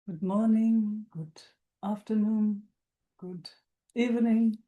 Good morning, good afternoon, good evening.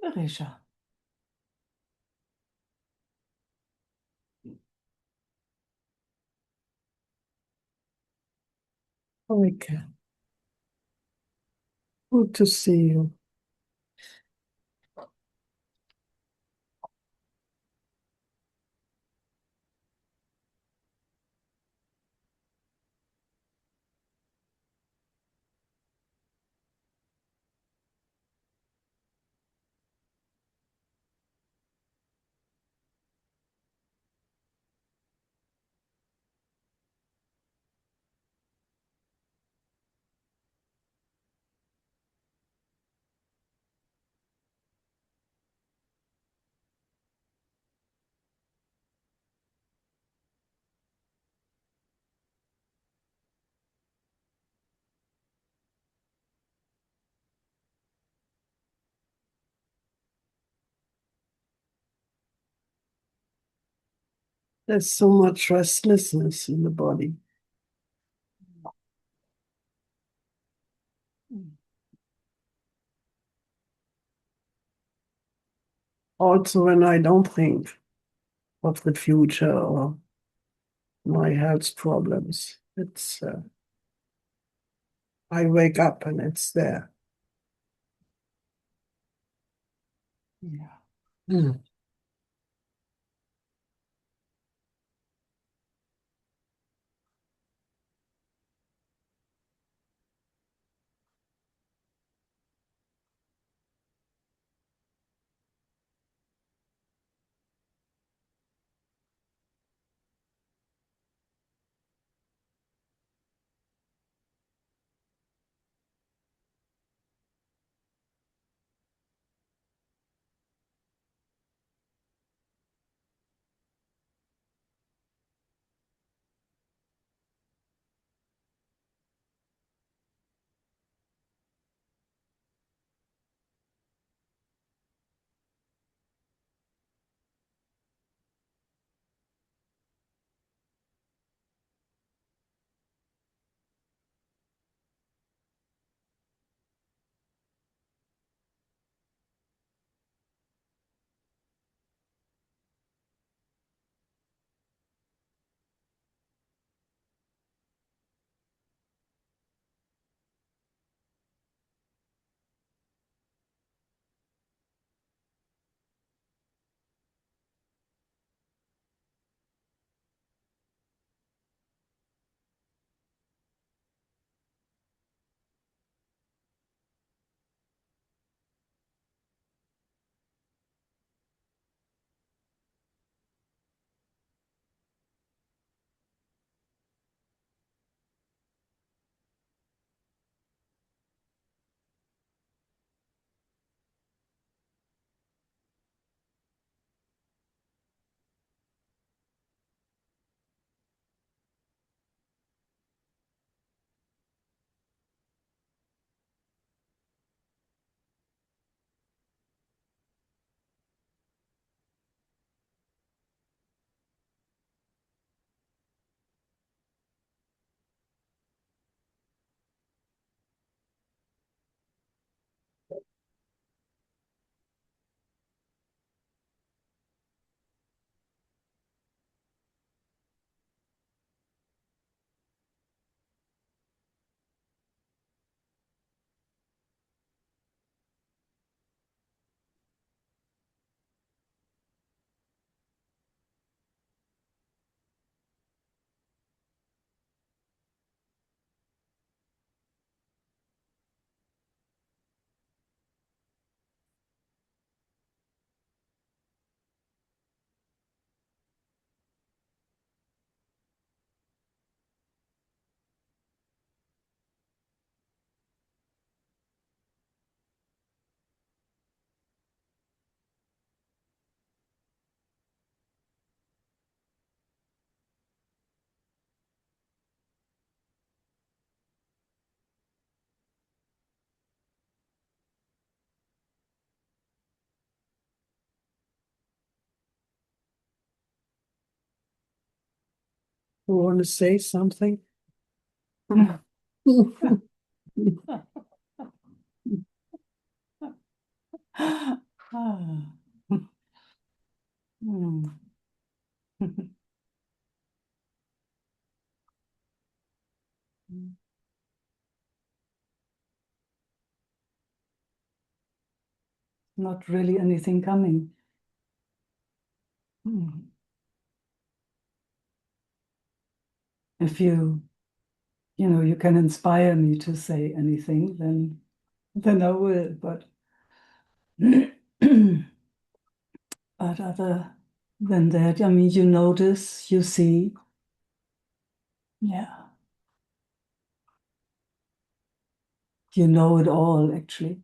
Risha, Meike, good to see you. There's so much restlessness in the body. Also, when I don't think of the future or my health problems, I wake up and it's there. yeah. Mm. You want to say something? Ah. Hmm. Not really anything coming. Hmm. If you can inspire me to say anything, then I will. But but other than that, I mean, you notice, you see, yeah, you know it all actually.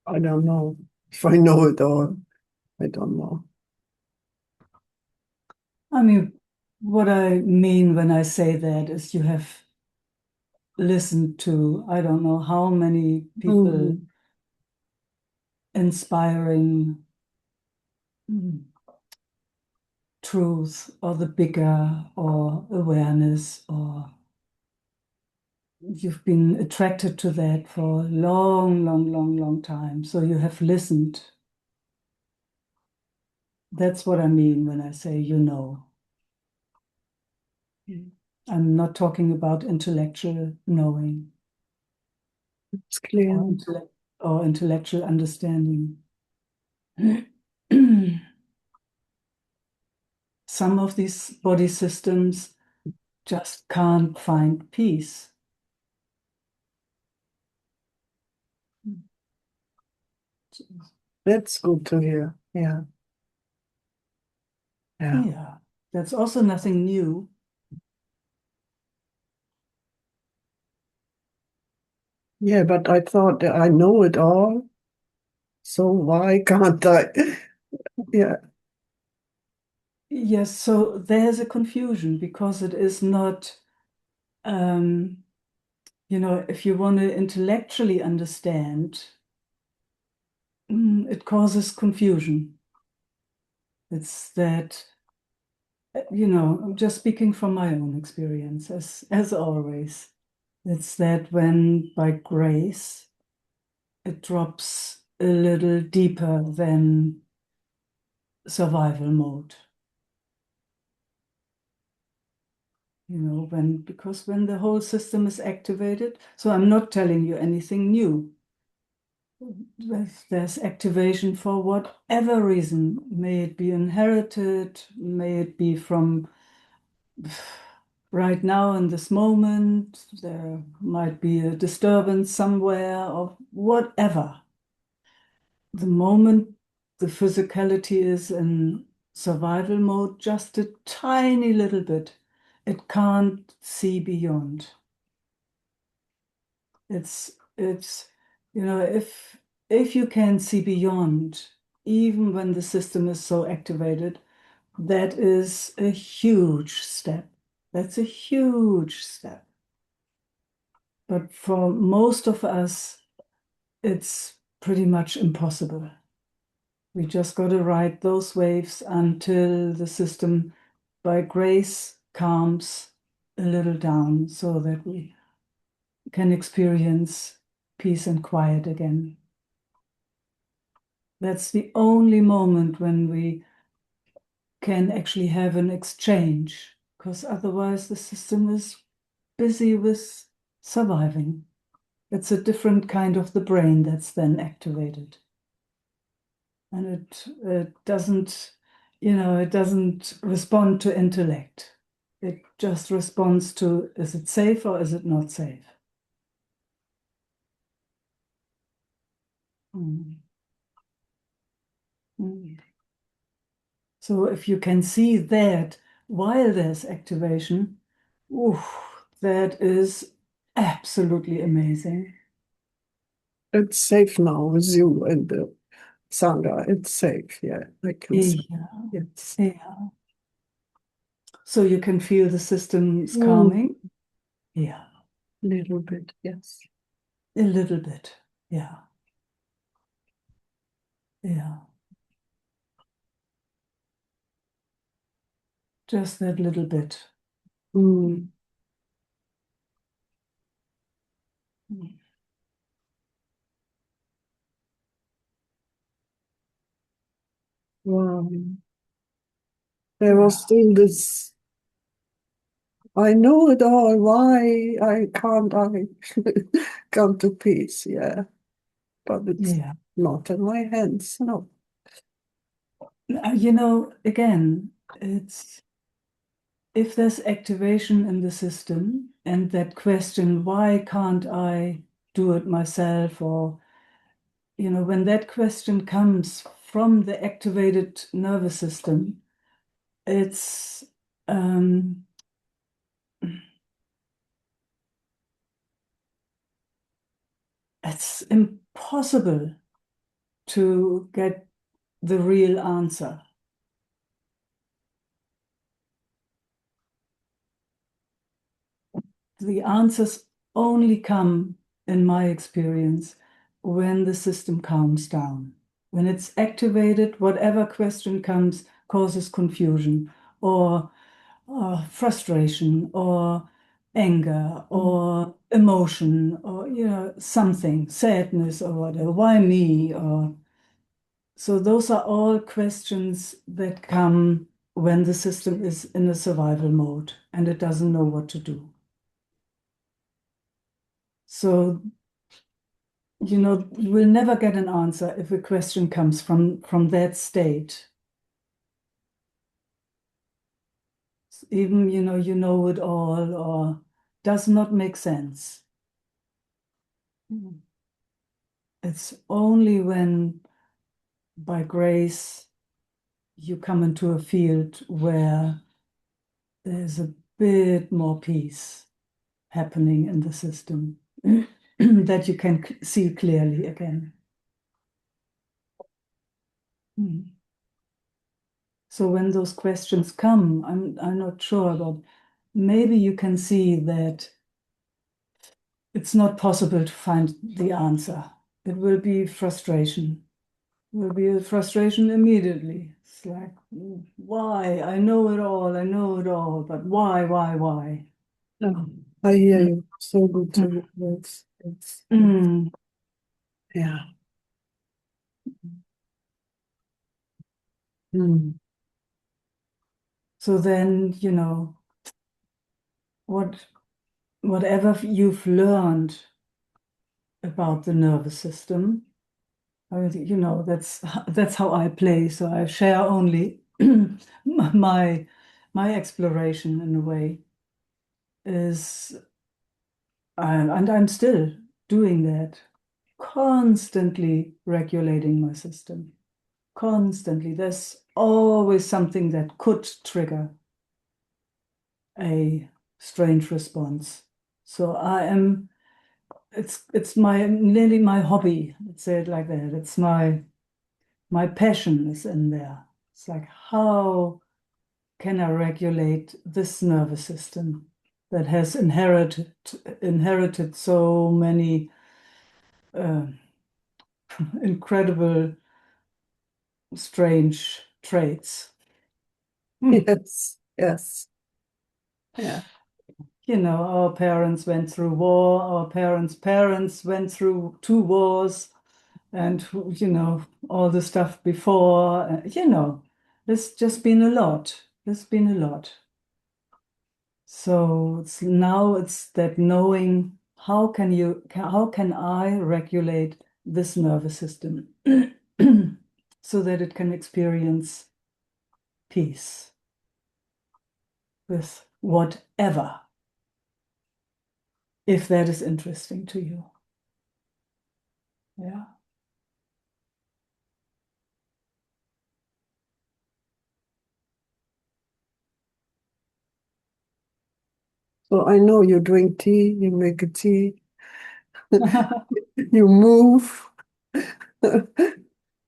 I don't know if I know it all. I don't know. I mean, what I mean when I say that is you have listened to, I don't know how many people Mhm. inspiring truth or the bigger or awareness, or you've been attracted to that for a long, long, long, long time. So you have listened. That's what I mean when I say you know. I'm not talking about intellectual knowing It's clear. or intellectual understanding. Some of these body systems just can't find peace. That's good to hear. Yeah. Yeah. Yeah, that's also nothing new. Yeah, but I thought that I know it all. So why can't I? Yeah. Yes, so there's a confusion because it is not, um, if you want to intellectually understand, it causes confusion. It's that, I'm just speaking from my own experience, as always. It's that when by grace it drops a little deeper than survival mode. Because when the whole system is activated, so I'm not telling you anything new. There's activation for whatever reason, may it be inherited, may it be from right now in this moment, there might be a disturbance somewhere or whatever. The moment the physicality is in survival mode, just a tiny little bit, it can't see beyond. It's if you can see beyond, even when the system is so activated, that is a huge step. That's a huge step. But for most of us, it's pretty much impossible. We just got to ride those waves until the system, by grace, calms a little down so that we can experience peace and quiet again. That's the only moment when we can actually have an exchange, because otherwise the system is busy with surviving. It's a different kind of the brain that's then activated. And it doesn't respond to intellect. It just responds to, is it safe or is it not safe? Mm. Mm. So if you can see that while there's activation, oof, that is absolutely amazing. It's safe now with you and the Sangha. It's safe. Yeah, I can say. Yeah, Yes. yeah. So you can feel the system's Mm, calming. Yeah, little bit. Yes. a little bit. Yeah. Yeah, just that little bit. Mm. Mm. Wow. There was Yeah, still this, I know it all. Why I can't I come to peace? Yeah, but it's yeah. not in my hands. No. Again, it's if there's activation in the system and that question, why can't I do it myself? Or, when that question comes from the activated nervous system, it's um, it's impossible to get the real answer. The answers only come, in my experience, when the system calms down. When it's activated, whatever question comes causes confusion or frustration or anger Mm. or emotion or something, sadness or whatever. Why me? Or so those are all questions that come when the system is in a survival mode and it doesn't know what to do. So, you will never get an answer if a question comes from that state. Even, you know it all or does not make sense. It's only when by grace you come into a field where there's a bit more peace happening in the system that you can see clearly again. Mm. So when those questions come, I'm not sure, but maybe you can see that it's not possible to find the answer. It will be frustration. It will be a frustration immediately. It's like, why? I know it all, I know it all, but why? No, I hear Mm, you. So good mm, to it's mm. yeah. Mm. So then, what whatever you've learned about the nervous system, that's how I play. So I share only my my exploration in a way is, and I'm still doing that, constantly regulating my system. Constantly. There's always something that could trigger a strange response. So it's my nearly my hobby. Let's say it like that. It's my passion is in there. It's like, how can I regulate this nervous system that has inherited so many uh, incredible, strange traits? Hmm. Yes, yes. Yeah. Our parents went through war, our parents' went through two wars, and all the stuff before. There's just been a lot. There's been a lot. So it's that knowing, how can I regulate this nervous system so that it can experience peace with whatever, if that is interesting to you. Yeah. So I know you drink tea, you make a tea, you move,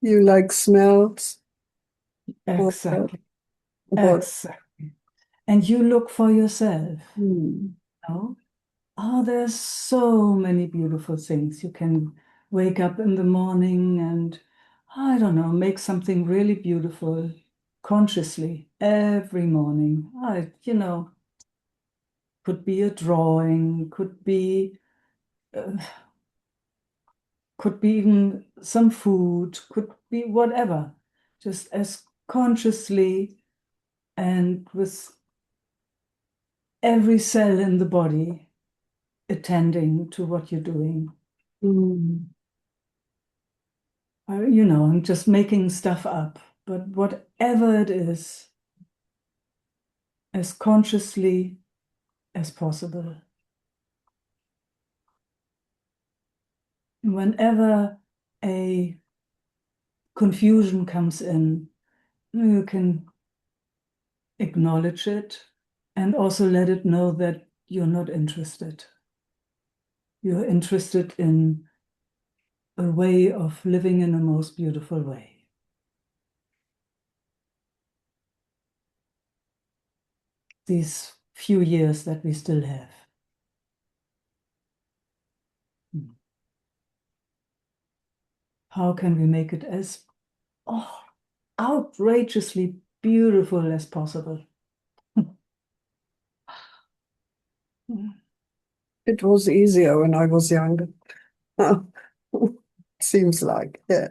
you like smells. What, Exactly. what, Exactly. And you look for yourself, hmm. no? Oh, there's so many beautiful things. You can wake up in the morning and, I don't know, make something really beautiful consciously every morning. Could be a drawing, uh, could be even some food, could be whatever, just as consciously and with every cell in the body attending to what you're doing. Mm. I'm just making stuff up, but whatever it is, as consciously as possible. Whenever a confusion comes in, you can acknowledge it and also let it know that you're not interested. You're interested in a way of living in a most beautiful way. These few years that we still have. How can we make it as outrageously beautiful as possible? It was easier when I was younger. Seems like, yeah.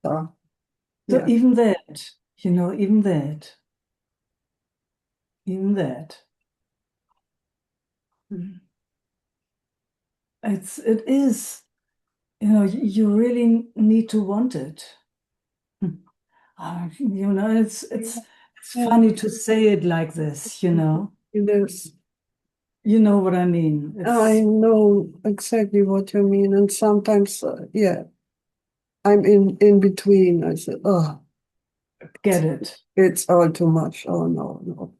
Uh, So yeah. even that, even that, mm, it is, you really need to want it. It's Yeah, funny to say it like this, you know. it is. You know what I mean? I It's know exactly what you mean. And sometimes, yeah, I'm in between. I said, oh, get it. it's all too much. Oh, no, no.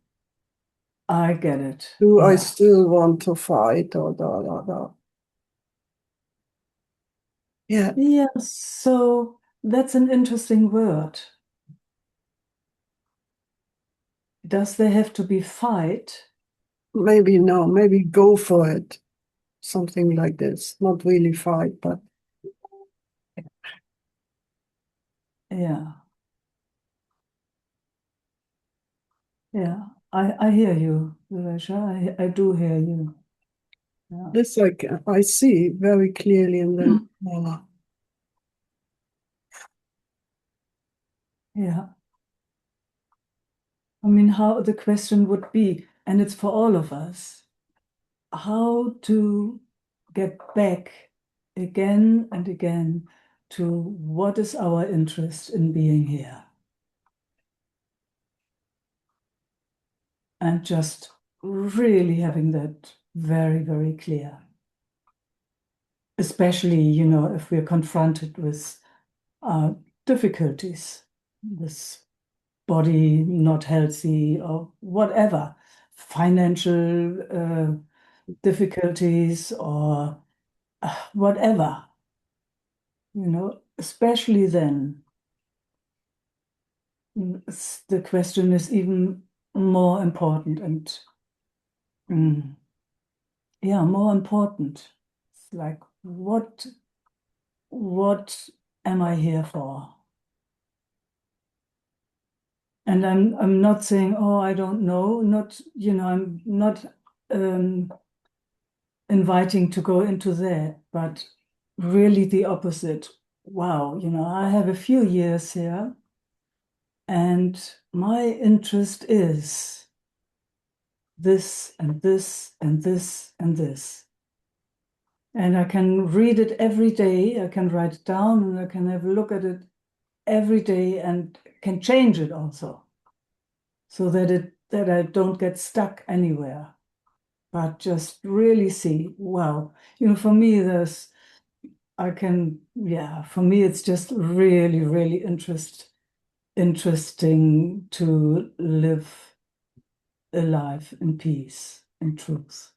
I get it. Do I Yeah. still want to fight or da, da, da? Yeah, Yeah, so that's an interesting word. Does there have to be fight? maybe no, maybe go for it. Something like this. Not really fight, but Yeah, yeah. I hear you, Viresha. I do hear you. Yeah. this I see very clearly. And then, voila. Yeah. I mean, how the question would be, and it's for all of us, how to get back again and again to what is our interest in being here. And just really having that very, very clear. Especially, if we're confronted with uh, difficulties, this body not healthy or whatever, financial difficulties or whatever, especially then, the question is even more important and mm, yeah, more important. It's like, what am I here for? And I'm not saying, oh, I don't know, not, I'm not um, inviting to go into that, but really the opposite. Wow, I have a few years here, and my interest is this and this and this and this. And I can read it every day, I can write it down, and I can have a look at it every day and can change it also, so that I don't get stuck anywhere, but just really see, wow, for me, for me, it's just really, really interesting to live a life in peace and truth.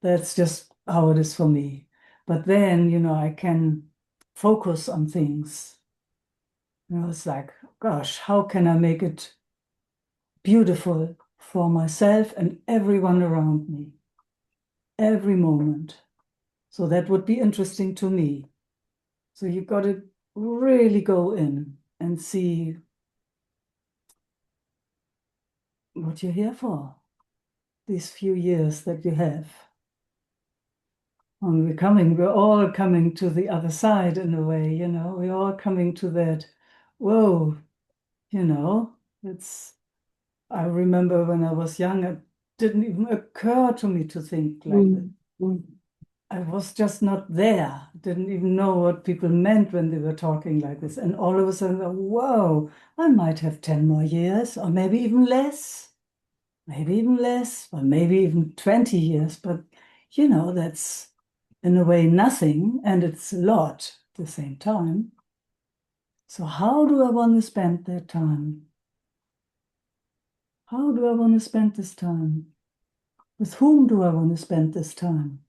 That's just how it is for me. But then, I can focus on things. It's like, gosh, how can I make it beautiful for myself and everyone around me, every moment? So that would be interesting to me. So you got to really go in and see what you're here for, these few years that you have. And we're all coming to the other side in a way, we're all coming to that, whoa, you know, it's, I remember when I was young, it didn't even occur to me to think like this. Mm, mm, I was just not there, didn't even know what people meant when they were talking like this. And all of a sudden, whoa, I might have 10 more years, or maybe even less, or maybe even 20 years. But, that's in a way nothing, and it's a lot at the same time. So, how do I want to spend that time? How do I want to spend this time? With whom do I want to spend this time?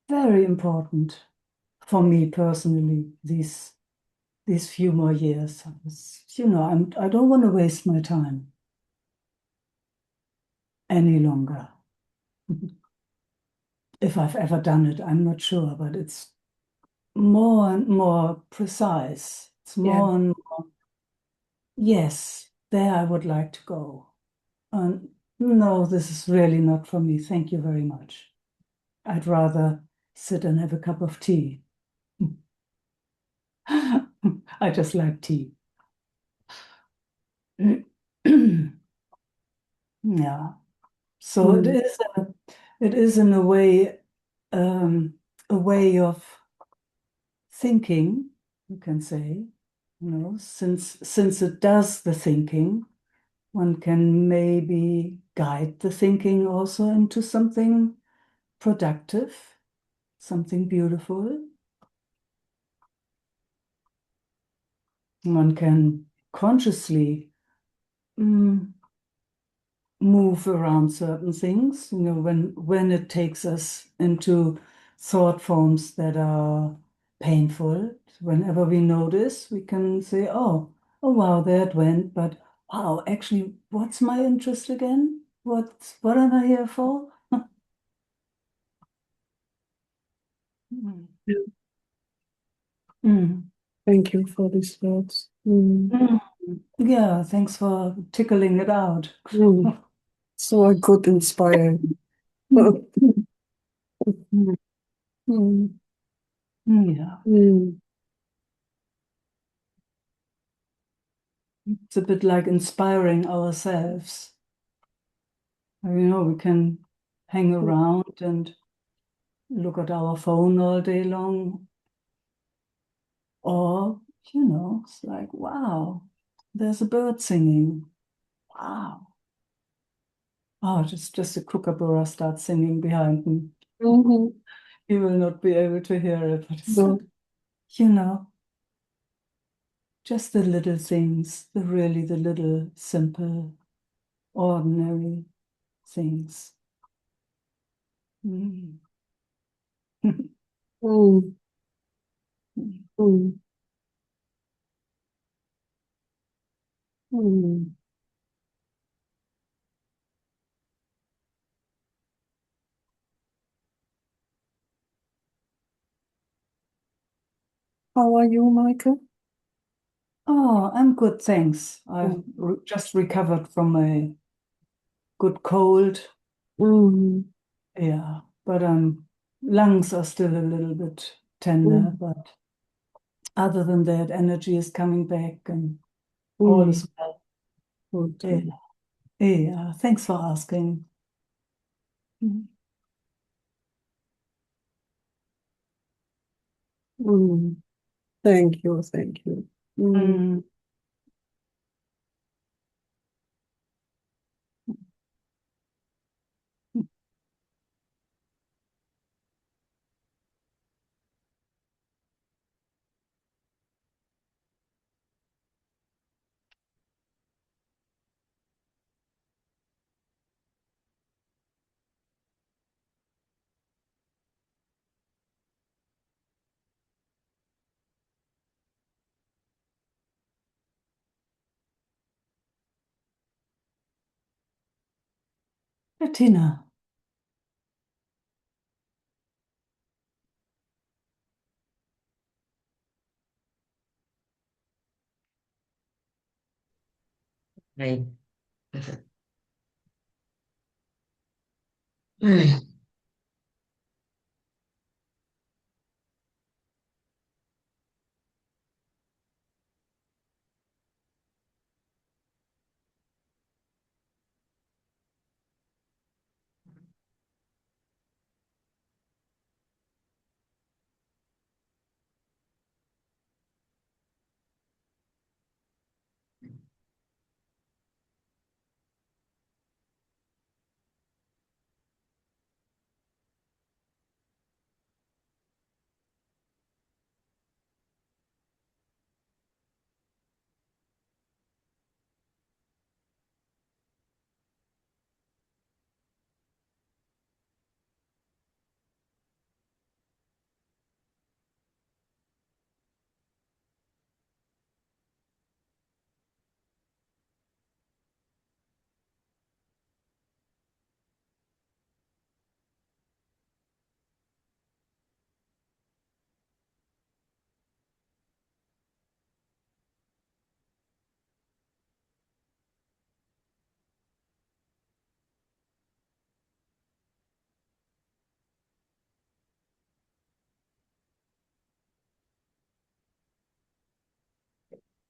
Very important for me personally, these few more years. I don't want to waste my time any longer. If I've ever done it, I'm not sure, but it's more and more precise. It's yeah. more and more, yes, there I would like to go. And no, this is really not for me. Thank you very much. I'd rather sit and have a cup of tea. I just like tea. Yeah. So Mm, it is in a way of thinking, you can say, since it does the thinking, one can maybe guide the thinking also into something productive, something beautiful. One can consciously mm, move around certain things, when it takes us into thought forms that are painful. Whenever we notice, we can say, oh wow, there it went, but wow, actually, what's my interest again? What am I here for? Mm. yeah. Mm. Thank you for these words. Mm, Mm. Yeah, thanks for tickling it out. mm. So I could inspire. Mm. Mm, Mm. mm, Yeah, mm, it's a bit like inspiring ourselves. We can hang around and look at our phone all day long, or, it's like, wow, there's a bird singing. Wow. Oh, just a kookaburra starts singing behind me. mhm. You will not be able to hear it, but it's like, No. you know, just the little things, the little, simple, ordinary things. Mm. Mm, mm, mm. How are you, Michael? Oh, I'm good, thanks. I've Mm, just recovered from a good cold. mm, Yeah, but lungs are still a little bit tender, mm, but other than that, energy is coming back and all mm. is well. Good. Yeah, yeah. Thanks for asking. Mm. Mm. Thank you, thank you. Mm, Mm. Bettina. I,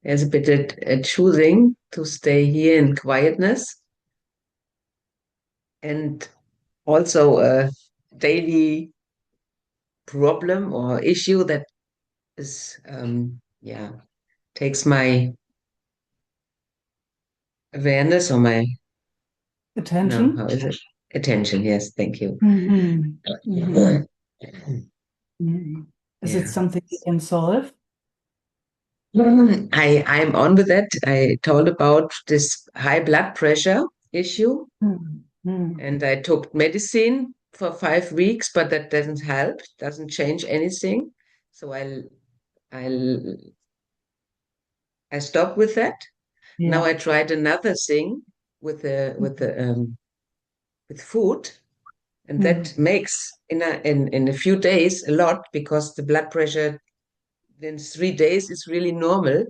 there's a bit at choosing to stay here in quietness and also a daily problem or issue that is, yeah, takes my awareness or my, no, how Attention? is it? Attention. Yes, thank you. Hmm. Hmm. Hmm. Is it Yeah. something you can solve? I'm on with that. I told about this high blood pressure issue Hmm. Hmm. and I took medicine for 5 weeks, but that doesn't help, doesn't change anything. So I'll I stopped with that. Now Yeah. I tried another thing with with food, and Hmm. that makes in a few days a lot because the blood pressure in 3 days is really normal.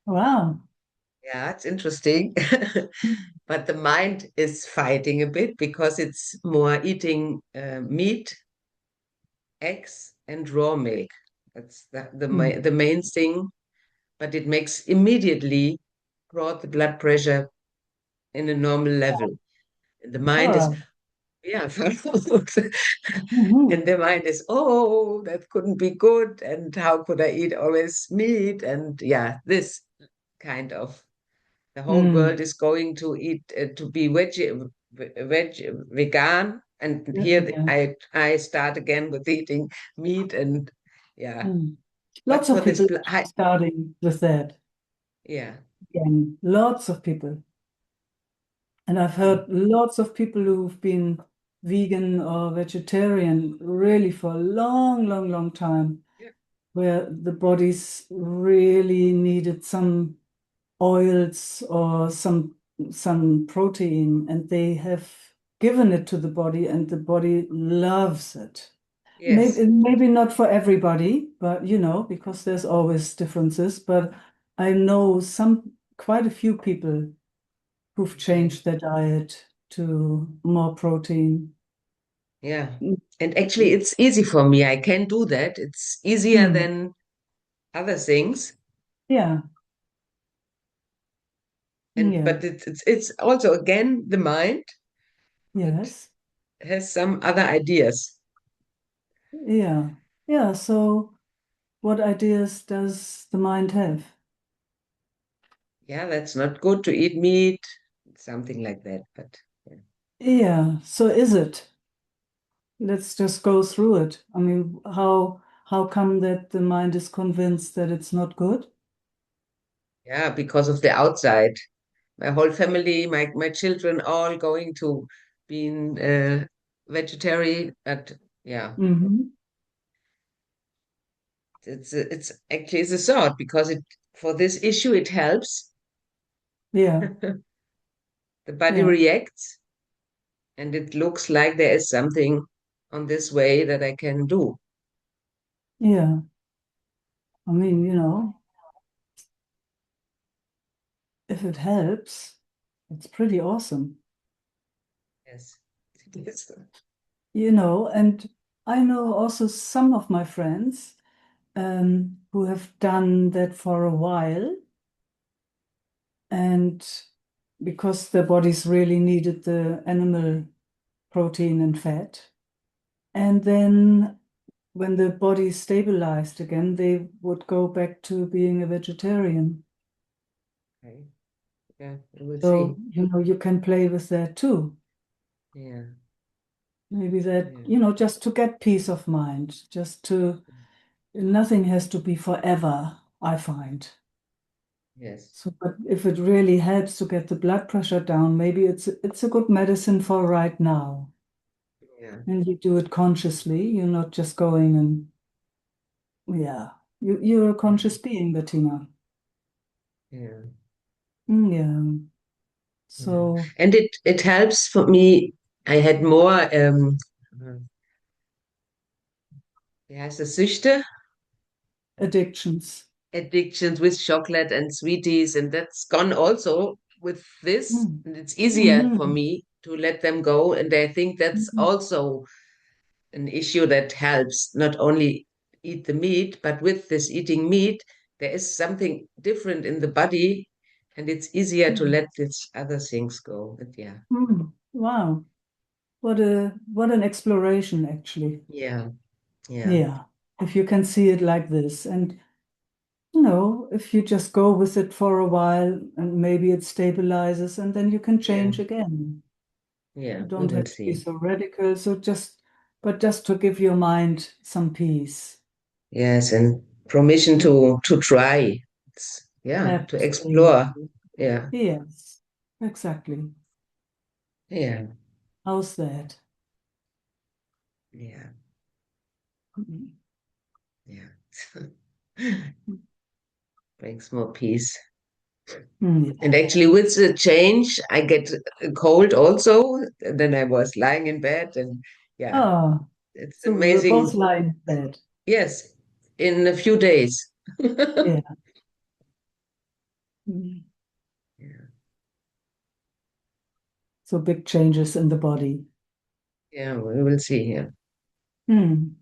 Wow. Yeah, it's interesting. But the mind is fighting a bit because it's more eating meat, eggs, and raw milk. That's Hmm. the main thing. But it makes immediately brought the blood pressure in a normal level. And the All mind is, right. yeah, Hmm. and the mind is, oh, that couldn't be good. And how could I eat always meat? And yeah, this kind of the whole Hmm. world is going to eat to be vegan, and here Yeah. I start again with eating meat and yeah. Hmm. But Lots for of this, people starting with that yeah, again. Lots of people. And I've mm, heard lots of people who've been vegan or vegetarian really for a long, long, long time, yeah, where the bodies really needed some oils or some protein, and they have given it to the body, and the body loves it. yes, Maybe not for everybody, but because there's always differences. But I know quite a few people who've okay, changed their diet to more protein. yeah. And actually, it's easy for me. I can do that. It's easier Mm. than other things, Yeah, and yeah, but it's also again the mind that yes, has some other ideas. yeah, yeah. So, what ideas does the mind have? Yeah, that's not good to eat meat, something like that. But yeah. Yeah, so is it? Let's just go through it. I mean, how come that the mind is convinced that it's not good? Yeah, because of the outside. My whole family, my children, all going to being vegetarian. But yeah, Hmm. it's actually it's a thought because it for this issue it helps. Yeah, The body yeah, reacts, and it looks like there is something on this way that I can do. yeah. I mean, if it helps, it's pretty awesome. Yes. Yes. And I know also some of my friends who have done that for a while, and because their bodies really needed the animal protein and fat. And then when the body stabilized again, they would go back to being a vegetarian. Okay. Yeah, we'll So, see. you can play with that too. Yeah. Maybe that, Yeah. just to get peace of mind, nothing has to be forever, I find. Yes. So, but if it really helps to get the blood pressure down, maybe it's a good medicine for right now. Yeah. And you do it consciously. You're not just going and, yeah, you're a conscious being, Bettina. Yeah. Yeah. Yeah. So And it helps for me. I had more wie heißt das, Süchte, addictions. addictions with chocolate and sweeties, and that's gone also with this. Mm. And it's easier for Mhm. me to let them go. And I think that's Mhm. also an issue that helps not only eat the meat, but with this eating meat, there is something different in the body, and it's easier to Mm. let these other things go. But yeah, Wow. What an exploration, actually. yeah, yeah, Yeah. If you can see it like this. And, if you just go with it for a while and maybe it stabilizes and then you can yeah, change again. yeah. You We don't will have to be see. so radical. But just to give your mind some peace. Yes, and permission to try. Yeah, to explore. Absolutely. Yeah, Yes, exactly. yeah, How's that? yeah, Mm. yeah. Brings more peace. And Yeah. actually, with the change, I get a cold also. And then I was lying in bed, and yeah, Oh, it's so we were both amazing. lying in bed. Yes, in a few days. Yeah. Mm. Yeah, So big changes in the body. yeah, we will see here. Mm.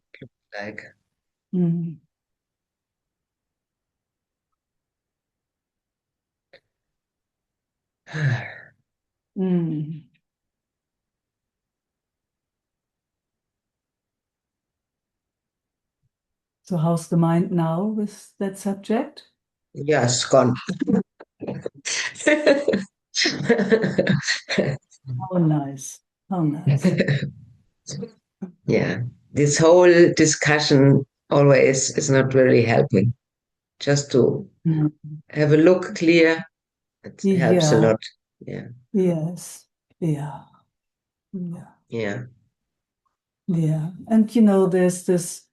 Like, Mm. Mm. So how's the mind now with that subject? yes, gone. How nice. How nice. Yeah, this whole discussion always is not really helping. Just to Mm. have a look clear, it helps a Yeah. lot. Yeah, Yes. Yeah. Yeah. yeah, Yeah. And there's this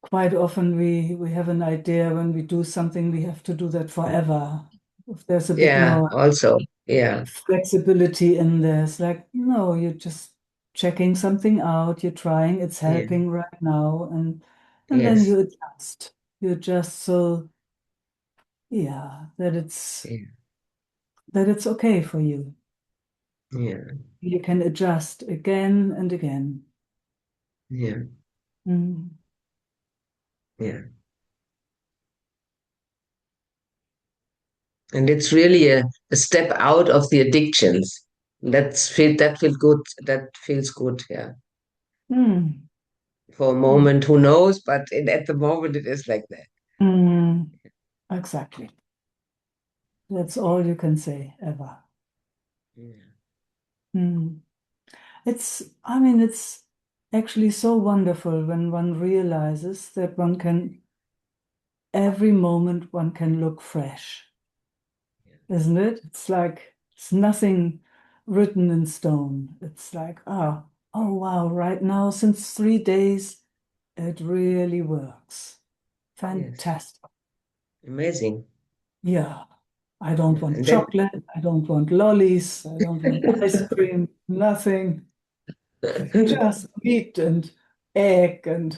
quite often we have an idea when we do something, we have to do that forever. If there's a bit yeah, more also, yeah, flexibility in there, it's like, no, you're just checking something out, you're trying, it's yeah, helping right now, and then yes, you adjust. You adjust so yeah, yeah, that it's okay for you. yeah, You can adjust again and again. yeah, Mm. yeah. And it's really a step out of the addictions. That feel good. That feels good. Yeah. Mm. For a Mm. moment, who knows? But at the moment, it is like that. Mm. Exactly. That's all you can say ever. Yeah. Mm. I mean, it's actually so wonderful when one realizes that every moment one can look fresh, isn't it? It's like it's nothing written in stone. It's like, oh wow, right now, since 3 days, it really works. Yes. Fantastic. Amazing. Yeah. I don't Yeah. want And then, chocolate. I don't want lollies. I don't want ice cream. Nothing. Just meat and egg and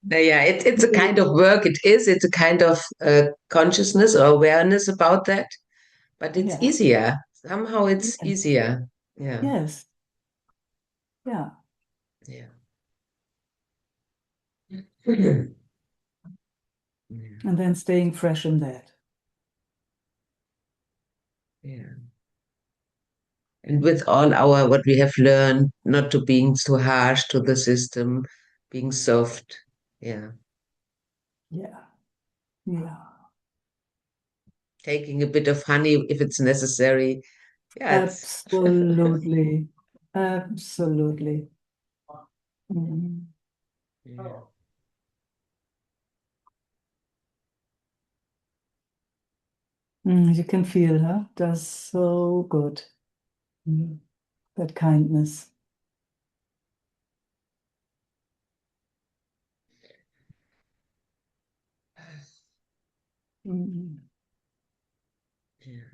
yeah, it's a kind of work. It is. It's a kind of consciousness or awareness about that. but it's Yeah. easier. Somehow it's Yes. easier. Yeah. Yes. Yeah. Yeah. Yeah. And then staying fresh in that. Yeah. And with all our what we have learned, not to being too harsh to the system, being soft. Yeah. Yeah. Yeah. Taking a bit of honey if it's necessary. Yeah, it's Absolutely. Absolutely. Mm. yeah. You can feel, huh? Does so good. Mm. That kindness. Mm. Yeah.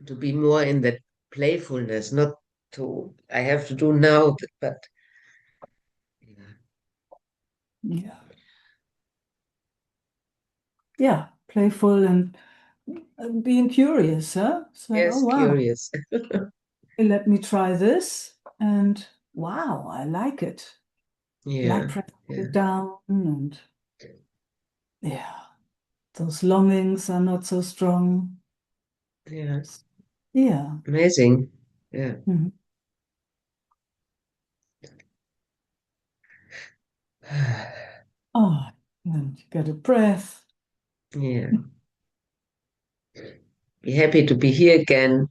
To be more in that playfulness, not to I have to do now, but yeah. Yeah. Yeah. Playful and being curious, huh? It's like, oh Yes, wow, curious. let me try this. And wow, I like it. Like Yeah, pressing yeah, it down and yeah, those longings are not so strong. yeah. Yeah. Amazing. Yeah. Mhm. Oh, and you get a breath. Yeah. Be happy to be here again.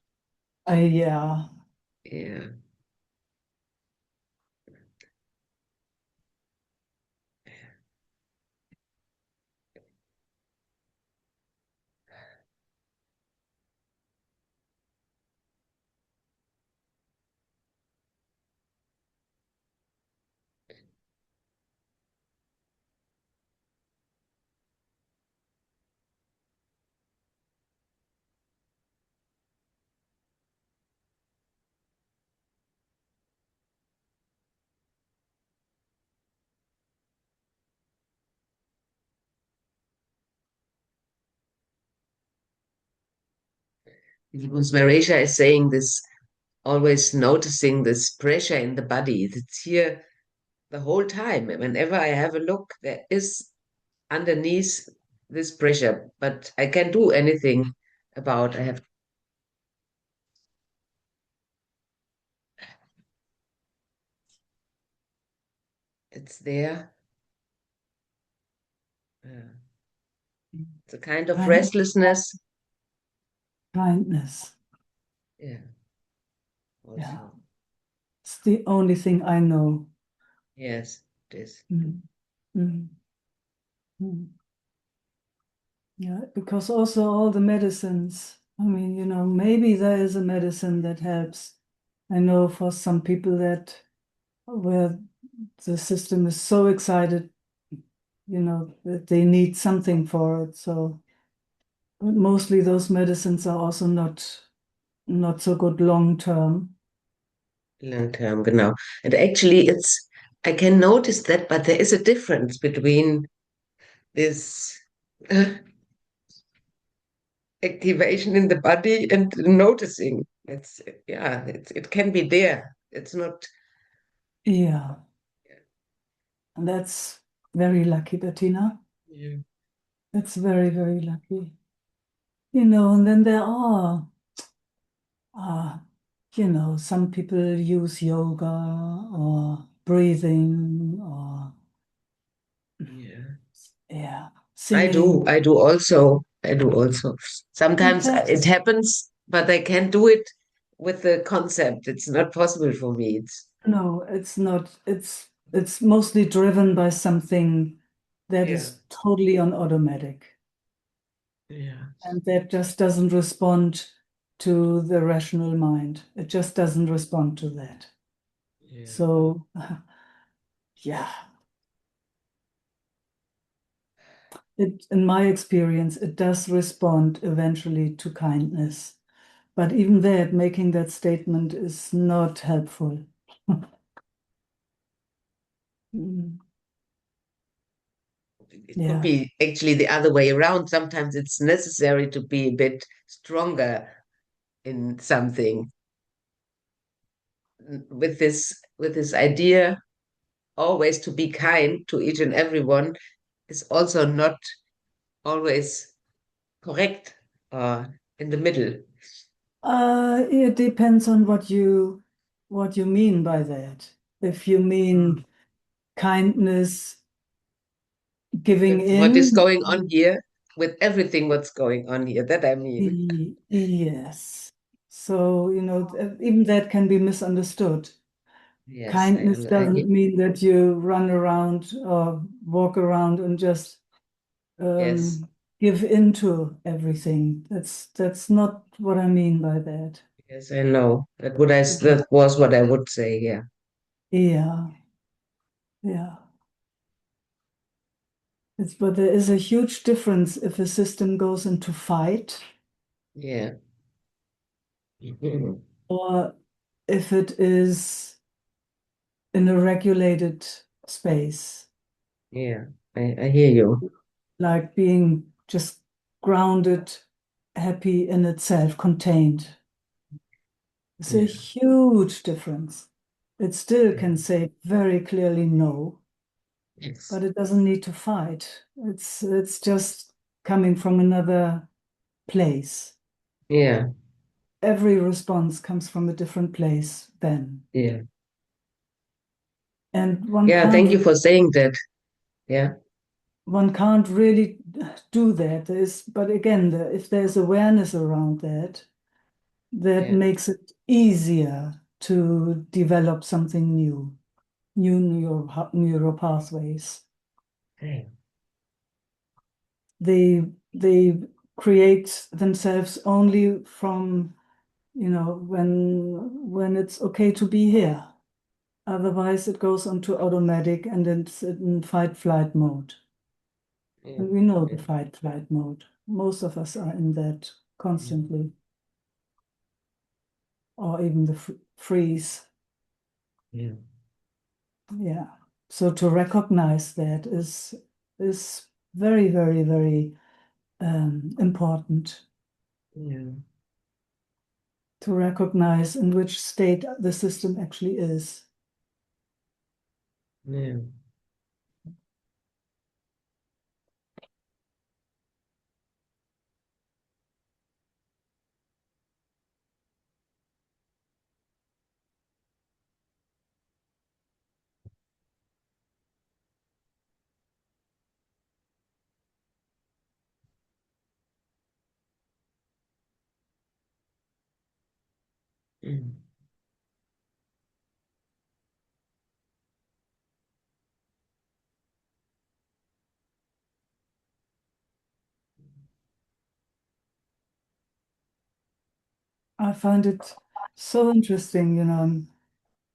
Yeah. Yeah. Because Marisha is saying this, always noticing this pressure in the body. It's here the whole time. Whenever I have a look, there is underneath this pressure, but I can't do anything about. I have it's there. Yeah. It's a kind of Kind, restlessness. kindness. Yeah, Yeah. also. It's the only thing I know. Yes, it is. Mm. Mm. Mm. Yeah, because also all the medicines, I mean, maybe there is a medicine that helps. I know for some people that where the system is so excited, that they need something for it. So but mostly those medicines are also not so good long term. Long term, genau. And actually, I can notice that, but there is a difference between this uh, activation in the body and noticing. It can be there. It's not. Yeah, and that's very lucky, Bettina. Yeah. That's very, very lucky. And then there are Uh, some people use yoga or breathing or, Yeah. yeah, I do. singing. I do also. I do also. Sometimes it Fantastic. happens, but I can't do it with the concept. It's not possible for me. It's No, it's not. It's mostly driven by something that yeah, is totally on automatic yeah, and that just doesn't respond to the rational mind. It just doesn't respond to that. yeah. So, yeah, in my experience, it does respond eventually to kindness. But even that, making that statement is not helpful. Mm. it could Yeah. be actually the other way around. Sometimes it's necessary to be a bit stronger in something. With this idea always to be kind to each and everyone is also not always correct or in the middle. It depends on what you mean by that. If you Mm. mean kindness, giving With what is in, going on here, with everything what's going on here, that I mean. yes. So, even that can be misunderstood. Yes, Kindness doesn't mean that you run around or walk around and just yes, give into everything. That's not what I mean by that. yes, I know. That was what I would say, yeah. Yeah, yeah. But there is a huge difference if a system goes into fight Yeah. Mhm. or if it is in a regulated space, Yeah, I hear you. like being just grounded, happy in itself, contained. It's a Yeah, huge difference. It still yeah. can say very clearly no, Yes. but it doesn't need to fight. It's just coming from another place. Yeah, Every response comes from a different place then. yeah. And Yeah, thank you for saying that. Yeah, one can't really do that. But again, if there's awareness around that, that yeah. makes it easier to develop something new neural pathways. Yeah. They create themselves only from, when it's okay to be here. Otherwise, it goes onto automatic and it's in fight flight mode. Yeah, And we know the yeah, fight flight mode. Most of us are in that yeah, constantly, or even the freeze. yeah, Yeah. So to recognize that is very, very, very important yeah, to recognize in which state the system actually is. yeah. Mm. I find it so interesting,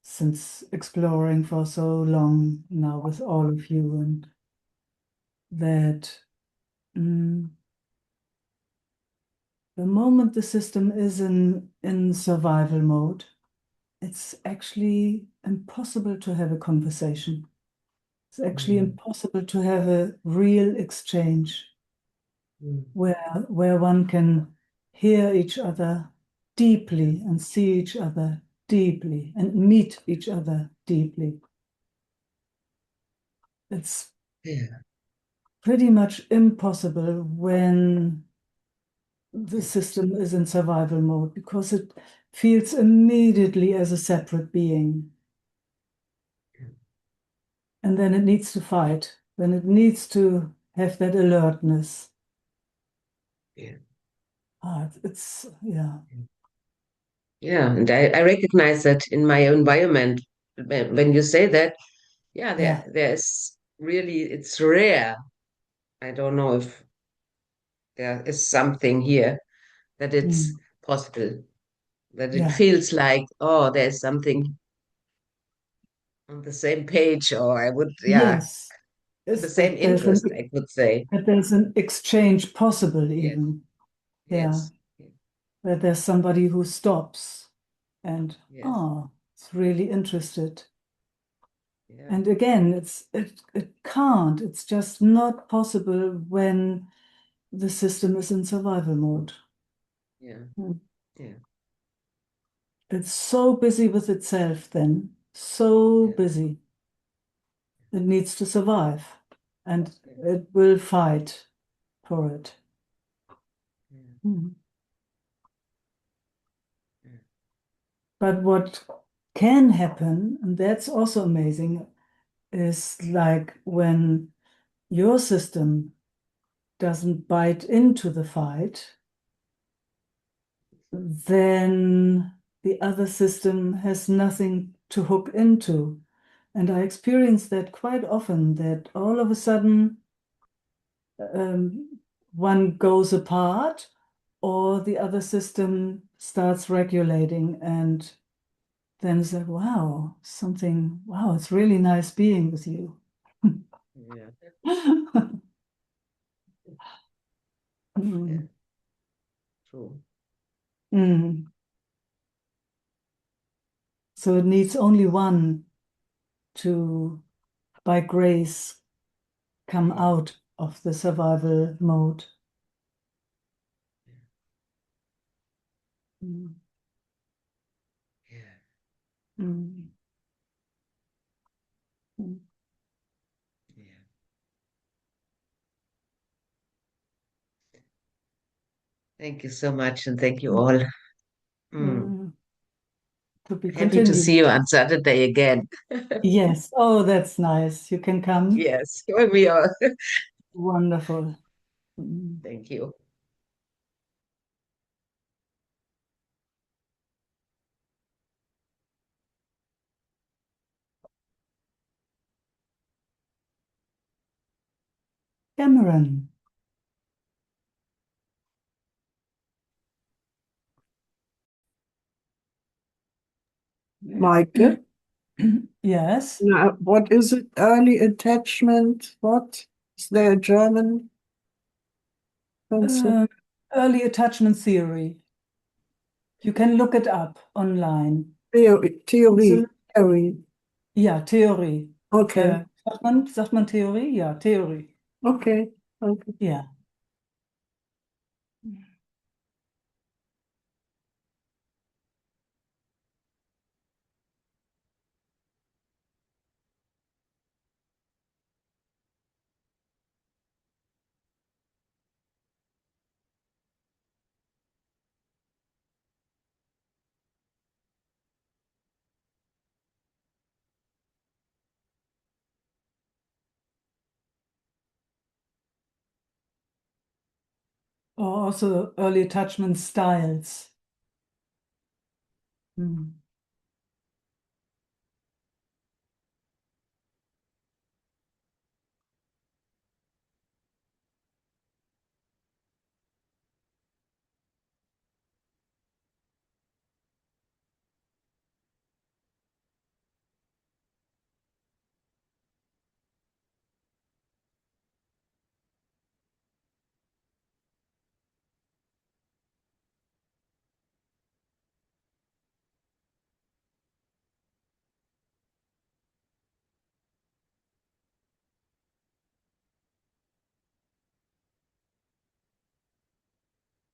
since exploring for so long now with all of you, and that mm, the moment the system is in survival mode, it's actually impossible to have a conversation. It's actually Mm. impossible to have a real exchange Mm. where one can hear each other deeply and see each other deeply and meet each other deeply. It's Yeah, pretty much impossible when the system is in survival mode because it feels immediately as a separate being. And then it needs to fight. Then it needs to have that alertness. yeah, Yeah, yeah. And I recognize that in my environment. When you say that, yeah, yeah. there's really, it's rare. I don't know if there is something here that it's Mm. possible, that it Yeah. feels like, oh, there's something on the same page, or I would, yeah, Yes. the Is same interest, I could say. that there's an exchange possible Yes, even. Yeah. yes, That there's somebody who stops and, yes, oh, is really interested. Yeah. And again, it can't. It's just not possible when the system is in survival mode. Yeah. Mm. Yeah. It's so busy with itself then, so Yeah. busy. It needs to survive, and Yeah. it will fight for it. Yeah. Mm. Yeah. But what can happen, and that's also amazing, is like when your system doesn't bite into the fight, then the other system has nothing to hook into. And I experience that quite often, that all of a sudden one goes apart or the other system starts regulating, and then it's like, wow, something, wow, it's really nice being with you. Yeah. Yeah. Mm. True. Mm. So it needs only one to, by grace, come Yeah. out of the survival mode. Mm. Yeah. Mm. Mm. Yeah. Thank you so much, and thank you all. Mm. Mm. To be Happy to see continued. you on Saturday again. Yes. Oh, that's nice. You can come. Yes, we are. Wonderful. Mm. Thank you. Cameron. Meike, Yes. now, what is it? Early attachment? What? Is there a German concept? Um, Early attachment theory. You can look it up online. Theory, It's Theorie, Theory. ja, Theorie. Okay, Sagt man Theorie? Ja, Theorie. okay, okay. Ja. Or also early attachment styles. Mm.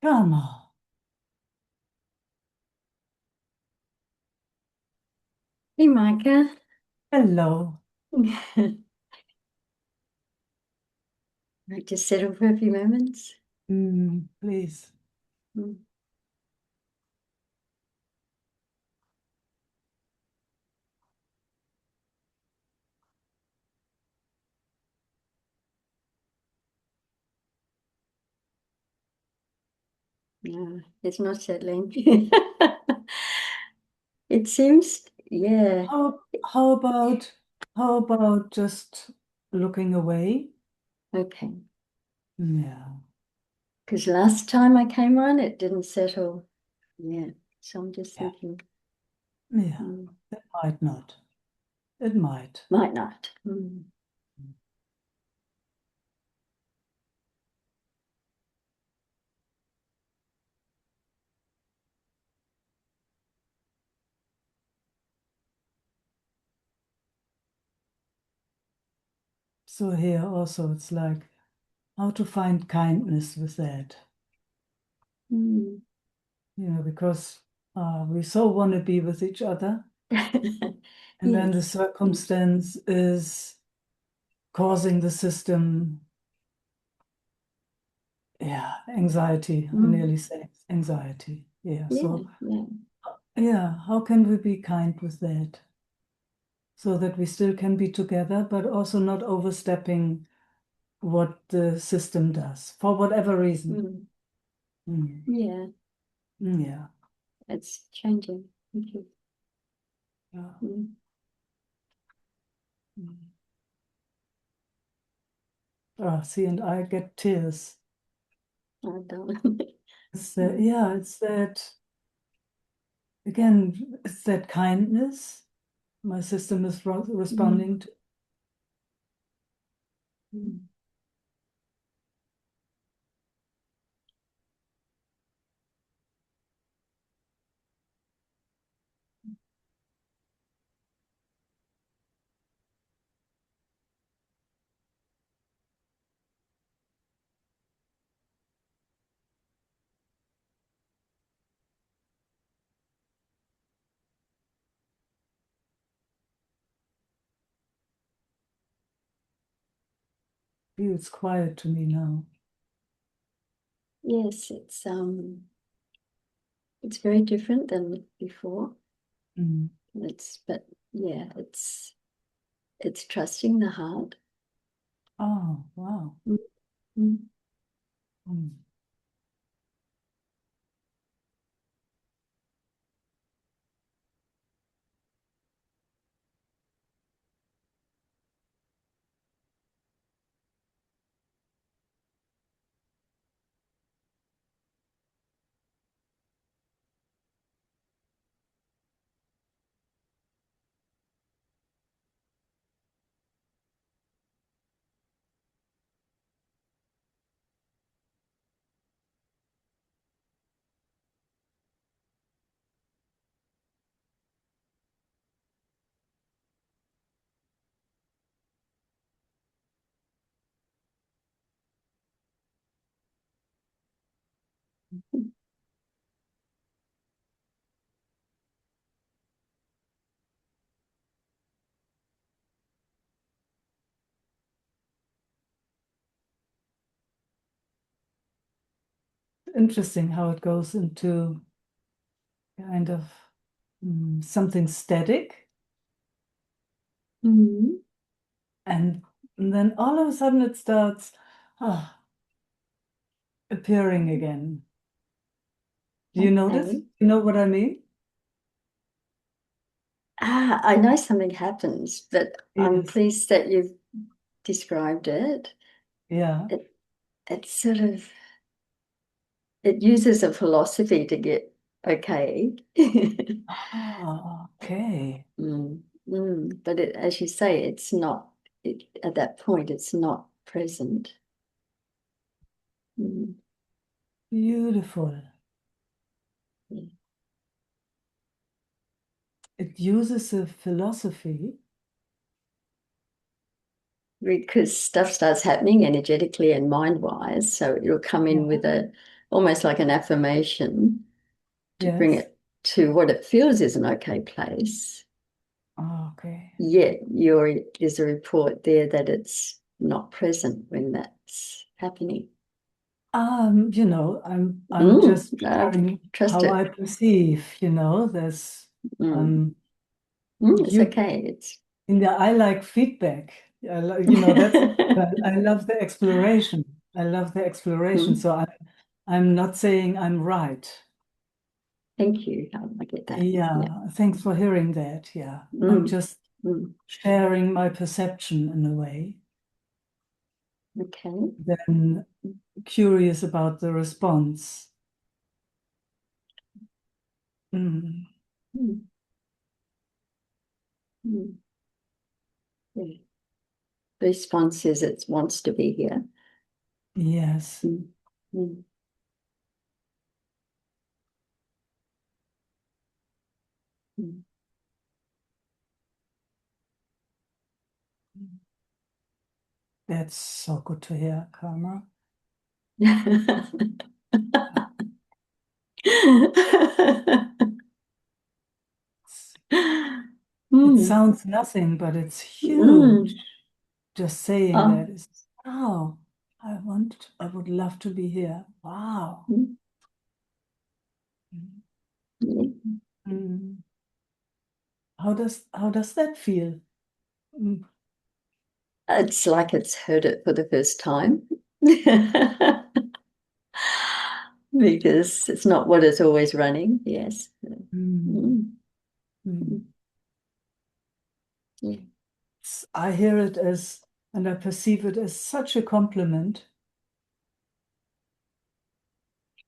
Karma. Hey, Micah. Hello. Like to settle for a few moments. Please. Mm. No, it's not settling. It seems, yeah. How about just looking away? Okay. Yeah. Because last time I came on, it didn't settle. Yeah. So I'm just Yeah. thinking, Yeah. It might not. It might. might not. Mm. So here also it's like how to find kindness with that, Mm. because we so want to be with each other, and then the Yes. circumstance is causing the system, anxiety. I Mm. nearly say anxiety. Yeah. Yeah, So yeah. how can we be kind with that so that we still can be together, but also not overstepping what the system does for whatever reason. Mm. Mm. Yeah, Yeah. it's changing. Thank you. Yeah. Mm. Mm. See, and I get tears. I don't. It's it's that, again, it's that kindness my system is responding to. Mm. Feels quiet to me now. Yes, it's very different than before. Mm. But yeah, it's trusting the heart. Oh, wow. Mm. Mm. Mm. Interesting how it goes into kind of something static, Mm. and then all of a sudden it starts ah, appearing again. Do you notice? Okay. You know what I mean? I know something happens, but I'm Yes. pleased that you've described it. Yeah. It's sort of, it uses a philosophy to get okay. Ah, okay. But as you say, it's not, at that point, it's not present. Mm. Beautiful. Yeah. It uses a philosophy. Because stuff starts happening energetically and mind-wise, so it'll come in Yeah. with almost like an affirmation to bring Yes. it to what it feels is an okay place. Ah, okay. Yet there's a report there that it's not present when that's happening. I'm just sharing Trust how I it. perceive, there's Mm. um It's you okay. It's I like feedback. That's I love the exploration. I love the exploration. Mm. So I'm not saying I'm right. Thank you. I get that. Yeah. Yeah, thanks for hearing that. Yeah. I'm Mm. just Mm. sharing my perception in a way. Okay. Then curious about the response. Mm. Mm. Mm. Yeah. The response is it wants to be here. Yes. Mm. Mm. Mm. That's so good to hear, Karma. It Mm, sounds nothing, but it's huge. mm. Just saying Oh, that is, wow, I would love to be here. Wow. mm, Mm. yeah. Mm. How does that feel? Mm. It's like it's heard it for the first time. Because it's not what it's always running. Yes. Mm. Mm, Mm. mm, yeah. I hear it as, and I perceive it as such a compliment.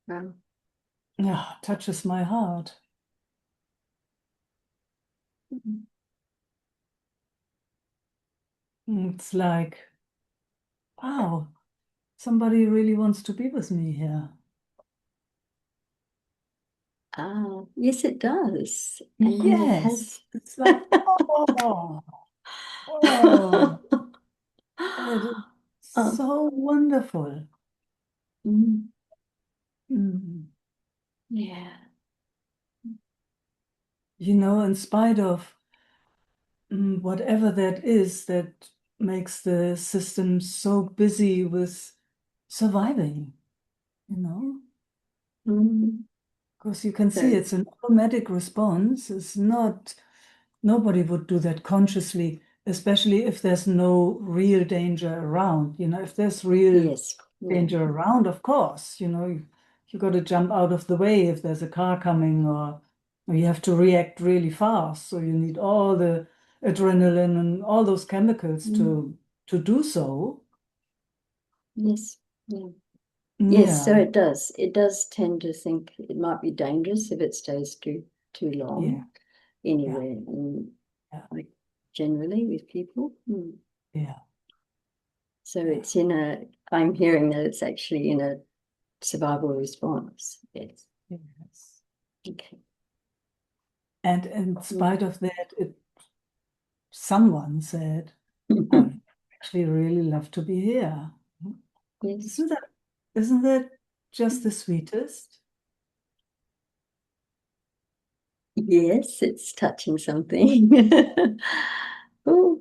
Wow. Yeah, touches my heart. Mm. It's like, wow, somebody really wants to be with me here. Yes, it does. And it has. Yes, it's like, oh, oh, it is Oh, so wonderful. mm, Mm. yeah. In spite of whatever that is that makes the system so busy with surviving, you know? Mm. Because you can see So, it's an automatic response. It's not, nobody would do that consciously, especially if there's no real danger around. If there's real yes. Yeah. danger around, of course, you got to jump out of the way if there's a car coming, or you have to react really fast. So you need all the adrenaline and all those chemicals Mm. to do so. Yes. Yeah. Yes, so Yeah, it does. It does tend to think it might be dangerous if it stays too yeah, long yeah, anywhere. And yeah, like generally with people. Mm. yeah, So yeah, it's I'm hearing that it's actually in a survival response. Yes. yes. Okay. And in Mm. spite of that, someone said, I would actually really love to be here. Yes. Isn't that just the sweetest? Yes, it's touching something. Oh.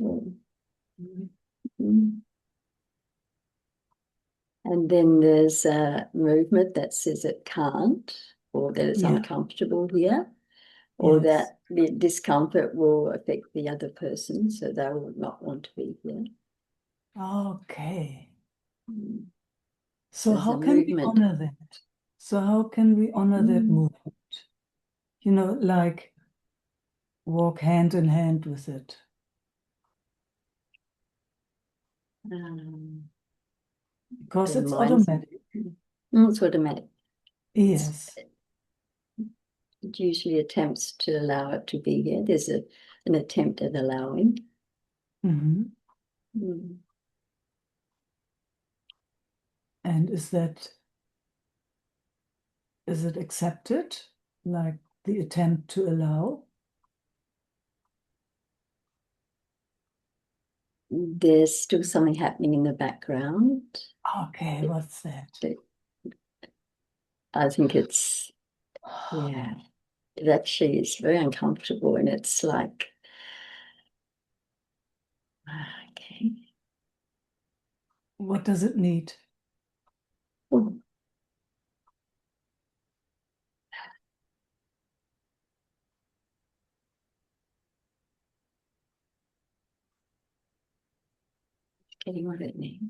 Mm. Mm. Mm. And then there's a movement that says it can't, or that it's Yeah, uncomfortable here, or yes. that the discomfort will affect the other person, so they will not want to be here. Okay. Mm. So So there's a how can we movement. honor that? So how can we honor that Mm. movement? Like walk hand in hand with it. Um, Because the it's mind's automatic. it's automatic. Yes. It usually attempts to allow it to be here. There's an attempt at allowing. Mhm. Mm. And is it accepted? Like the attempt to allow? There's still something happening in the background. Okay, what's that? I think yeah, it actually is very uncomfortable, and it's like, okay, What does it need? oh, getting what it needs.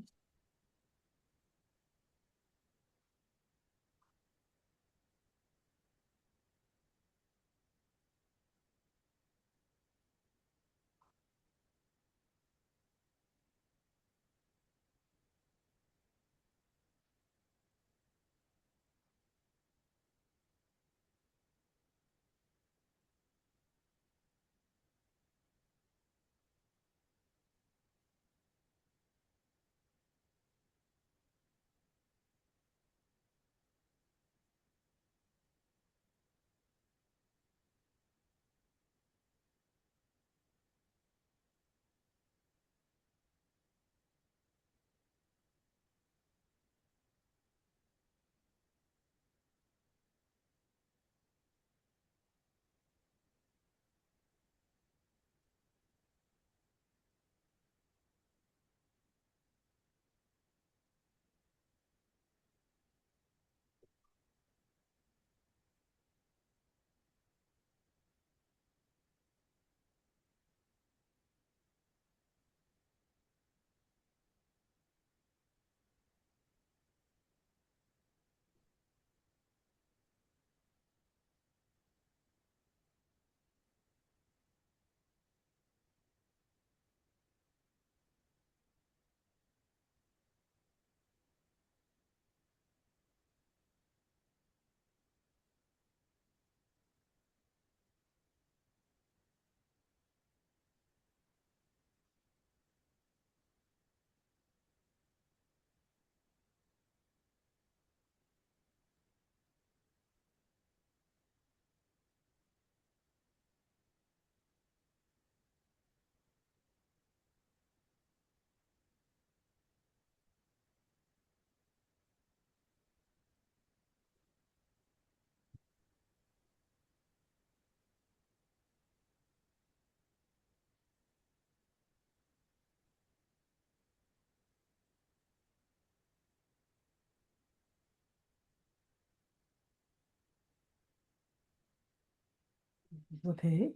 Okay.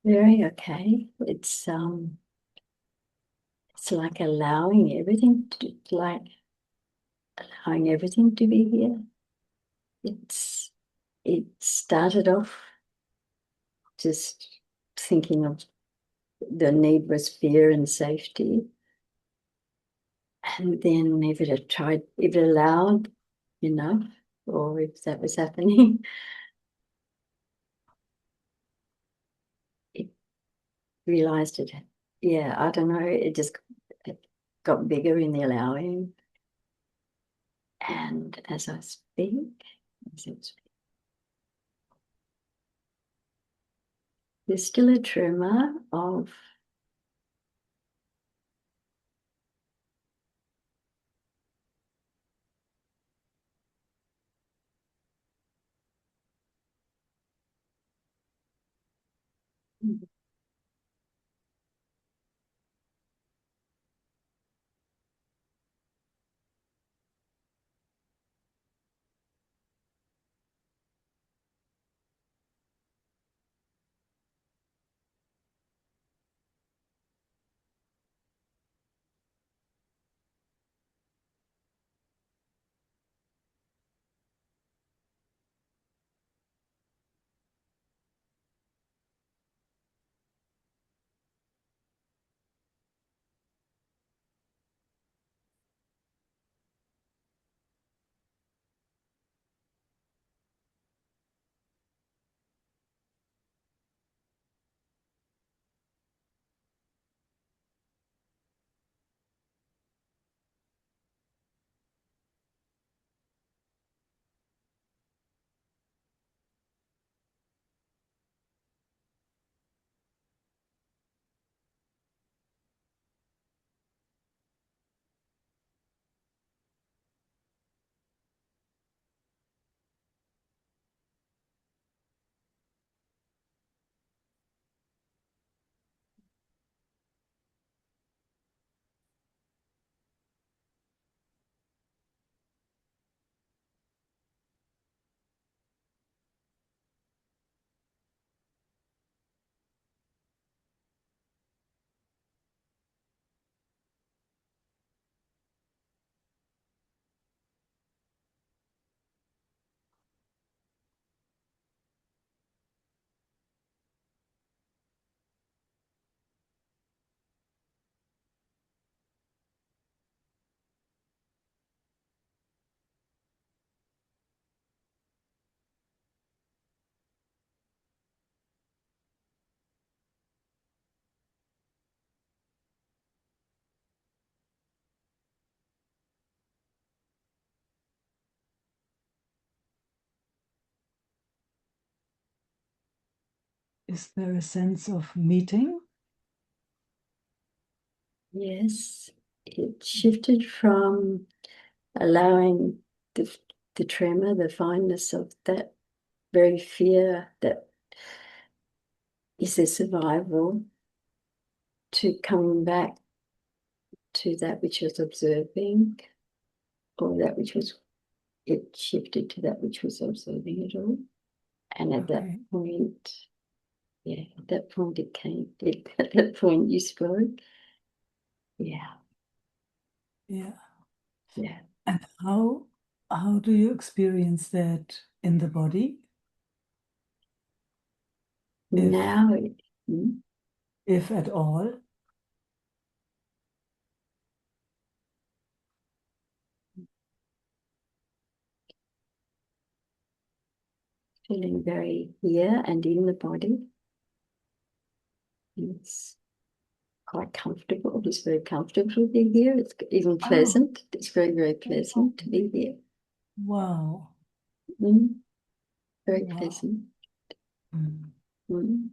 Very okay. It's like allowing everything to be here. It started off just thinking of the need was fear and safety. And then if it allowed enough, or if that was happening, it realized it. Yeah, I don't know. It got bigger in the allowing. And as I speak, there's still a tremor of Is there a sense of meeting? yes, it shifted from allowing the tremor, the fineness of that very fear that is a survival, to coming back to that which was observing, or that which was, it shifted to that which was observing it all. And at that point, yeah, at that point it came, at that point you spoke. Yeah. Yeah. Yeah. And how do you experience that in the body? Now, if at all? feeling very here and in the body. It's quite comfortable. It's very comfortable to be here. It's even pleasant. Oh. It's very, very pleasant to be here. Wow. Very pleasant. Mm. Mm.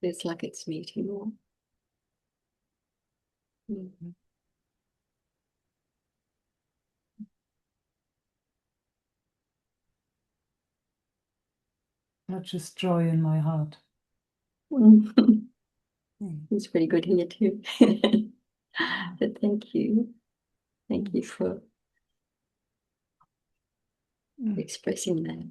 It's like it's meeting all. Such is joy in my heart. It's pretty good here too. But thank you. Thank you for expressing that.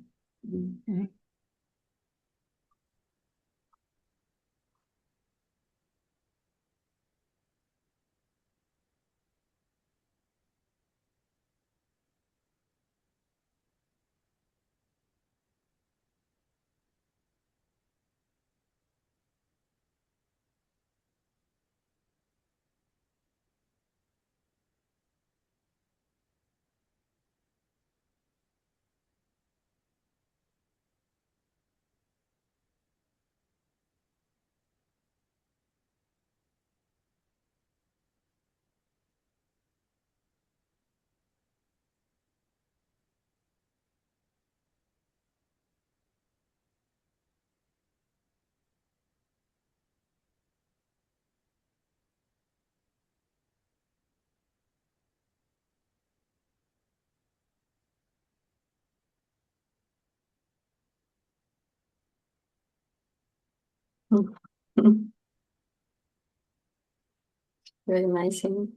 Very amazing.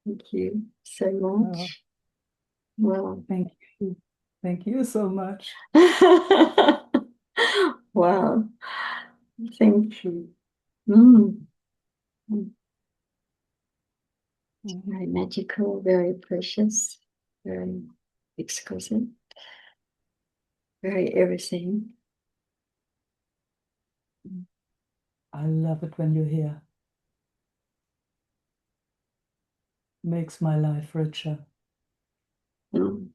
Thank you so much. Wow. Thank you. Thank you so much. Wow. Thank you. Very magical, very precious, very exquisite, very everything. I love it when you're here. Makes my life richer. Thank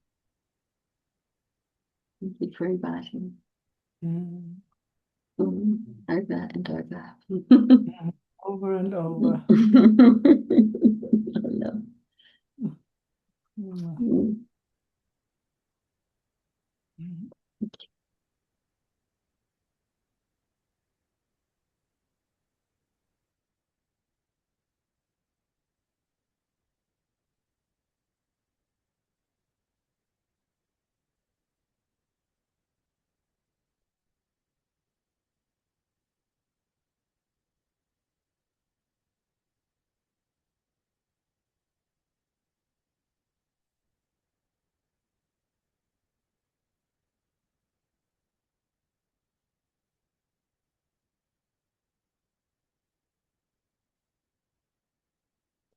you for inviting. Over and over. Over and over. I love.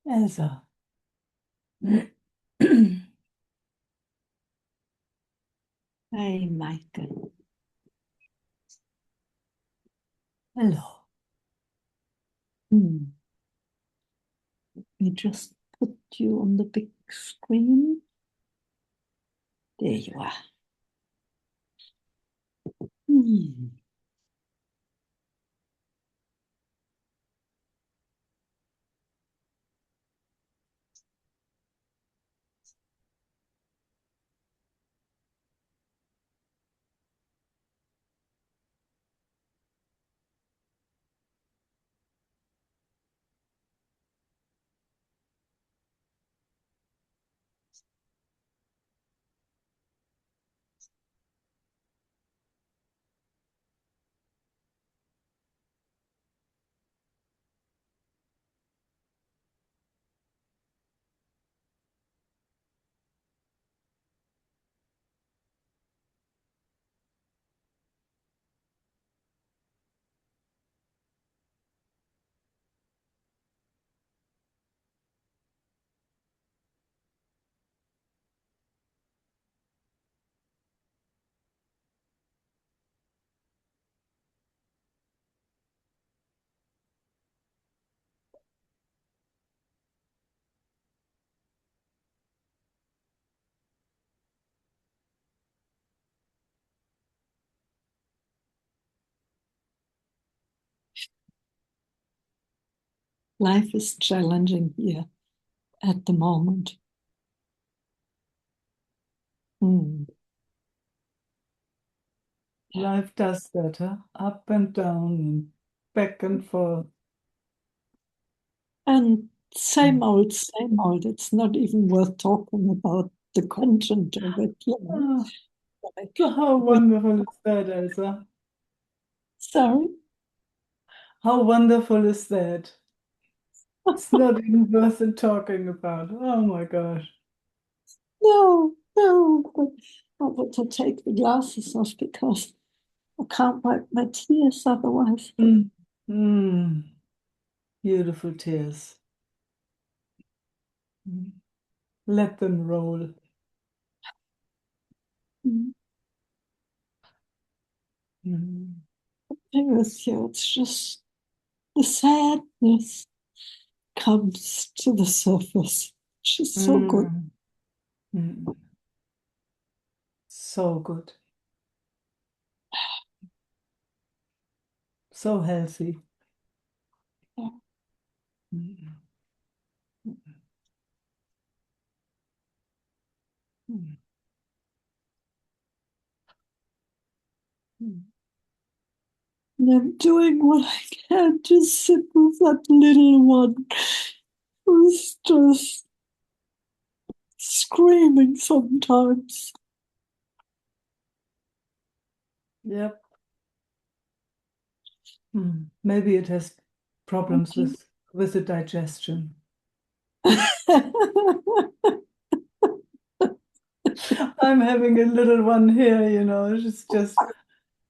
Elsa. Hey, Meike. Hello. Let me just put you on the big screen. There you are. Life is challenging here at the moment. Life does that, huh? Up and down and back and forth. And same old, same old. It's not even worth talking about the content of it, you know. Like, how wonderful is that, Elsa? Sorry? How wonderful is that? It's not even worth it talking about. Oh my gosh. No, no, but I want to take the glasses off because I can't wipe my tears otherwise. Mm. Mm. Beautiful tears. Mm. Let them roll. Mm. Mm. I'm with you. It's just the sadness comes to the surface. She's so good. Mm. Mm. So good. So healthy. Yeah. Mm. Mm. Mm. And I'm doing what I can to sit with that little one who's just screaming sometimes. Yep. Mm. Maybe it has problems with the digestion. I'm having a little one here, it's just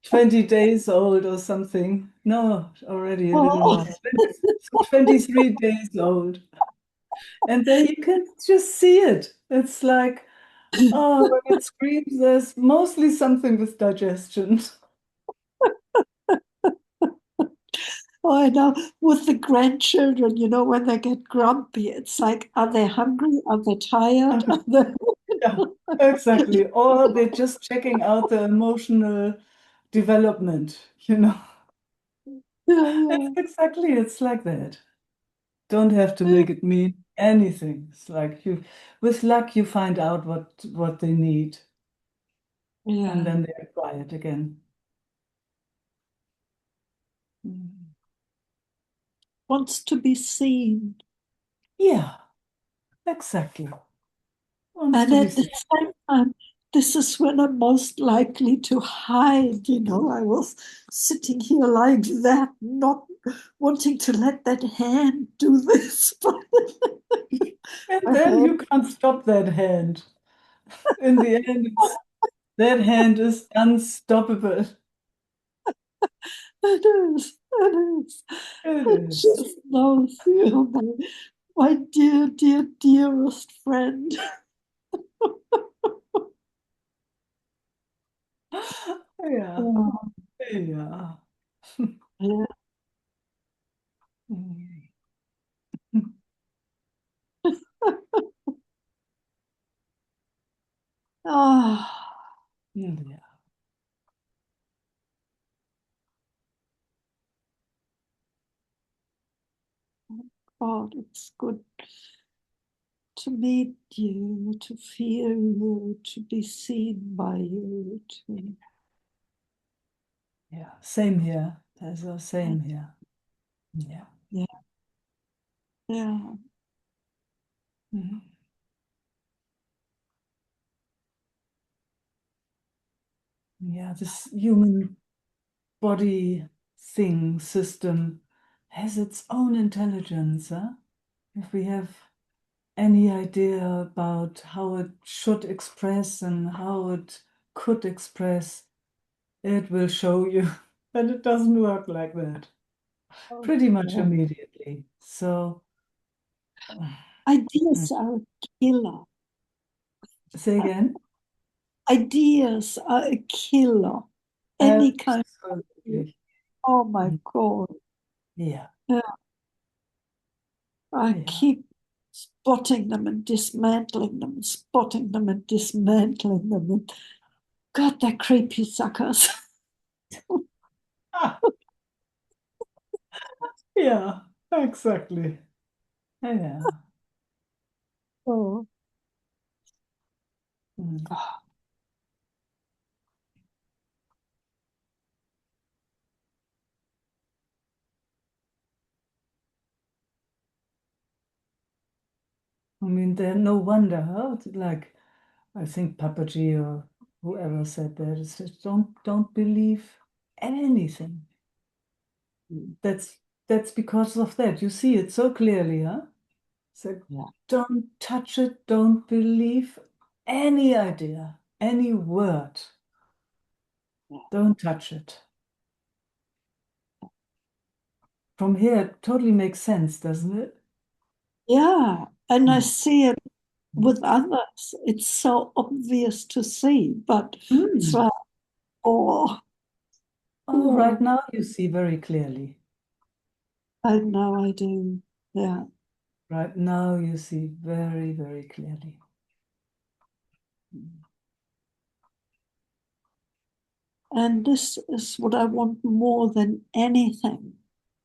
20 days old or something. No, already a little Oh, more. 23 days old. And there you can just see it. It's like, oh, when it screams, there's mostly something with digestion. I know. With the grandchildren, when they get grumpy, it's like, are they hungry? Are they tired? Are they... Yeah, exactly. Or they're just checking out the emotional development. Yeah, It's like that. Don't have to make it mean anything. It's like with luck, you find out what they need, and yeah. then they're quiet again. Mm. Wants to be seen. Yeah, exactly. Wants And to be at the seen. same time, this is when I'm most likely to hide. I was sitting here like that, not wanting to let that hand do this. But And my then hand, you can't stop that hand. In the end, that hand is unstoppable. it is. It It is. just knows, my dear, dear, dearest friend. Yeah, Oh, yeah. yeah. Mm. Oh, Yeah. God, it's good to meet you, to feel you, to be seen by you. Yeah. Same here. There's a same here. Yeah. Yeah, yeah, Mhm. Yeah, this human body thing system has its own intelligence, huh? If we have any idea about how it should express and how it could express, it will show you that it doesn't work like that pretty much yeah. immediately. So, Ideas are a killer. say again? Ideas are a killer. Any kind of, Absolutely. oh my God. Yeah, Yeah, I yeah. keep spotting them and dismantling them, spotting them and dismantling them. And God, they're creepy suckers. Ah, yeah, exactly. Yeah. Oh, Mm. I mean, no wonder, huh? Like, I think Papaji or whoever said that, it's just don't believe anything. That's that's because of that. You see it so clearly, huh? So Yeah. don't touch it, don't believe any idea, any word. Yeah. Don't touch it. From here, it totally makes sense, doesn't it? Yeah. And I Mm. see it with others. It's so obvious to see, but it's Mm. like, oh, Oh, right oh, now you see very clearly. I know I do. Yeah. Right now you see very, very clearly. And this is what I want more than anything.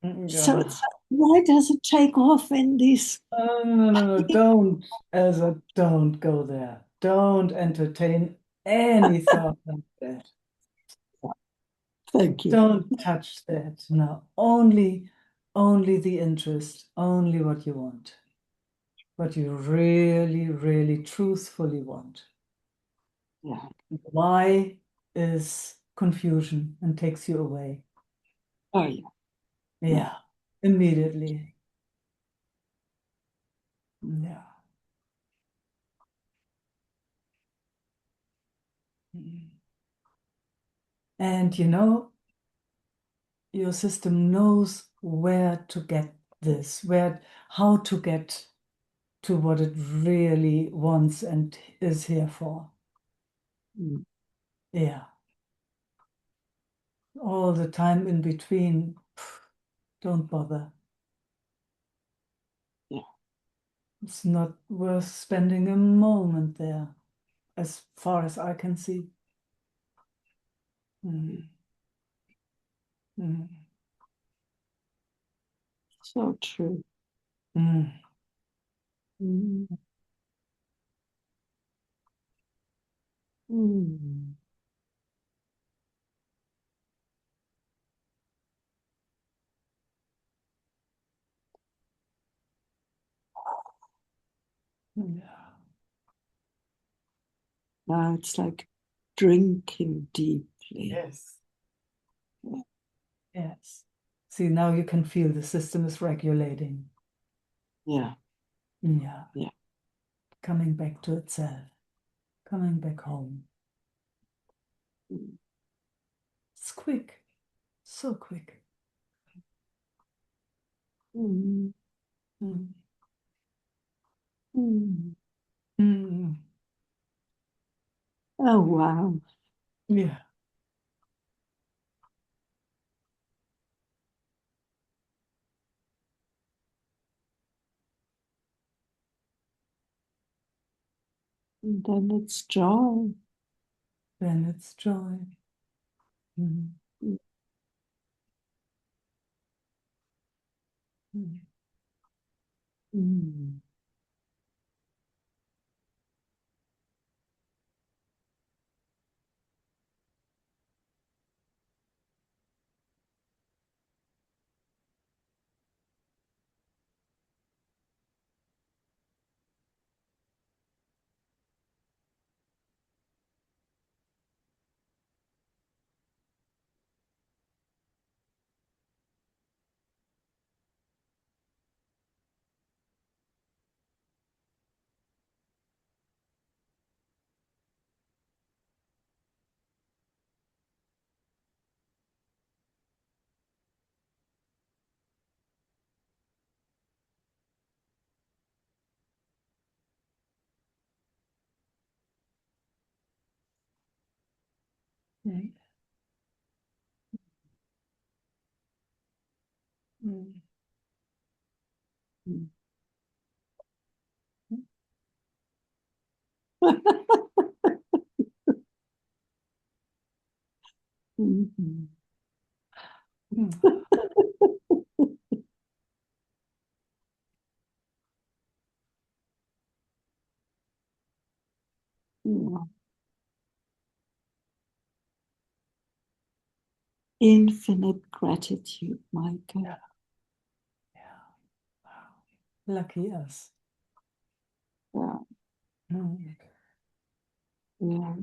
So Yeah. it's like, why does it take off in these? Oh, no, don't, Elsa, don't go there. Don't entertain any thought like that. Thank you. Don't touch that. No, only the interest, only what you want. What you really, really truthfully want. Yeah. Why is confusion and takes you away? Oh, yeah. Yeah, immediately. Yeah. And you know, your system knows where to get this, how to get to what it really wants and is here for. Mm. Yeah. All the time in between, don't bother. Yeah. It's not worth spending a moment there, as far as I can see. Mm. Mm. So true. Mm. Mm. Mm. Yeah. Now it's like drinking deeply. Yes. Yes. See, now you can feel the system is regulating. Yeah. Yeah. Yeah. Coming back to itself, coming back home. Mm. It's quick, so quick. Mm. Mm. Mm. Mm. Oh, wow. Yeah. And then it's joy. Then it's joy. Mm. Mm. Mm. Mm. Yeah. Mm. Mm. Mhm. Mm. Yeah. Infinite gratitude, Michael. Yeah. Yeah. Wow. Lucky us. Yeah. Mm. Yeah.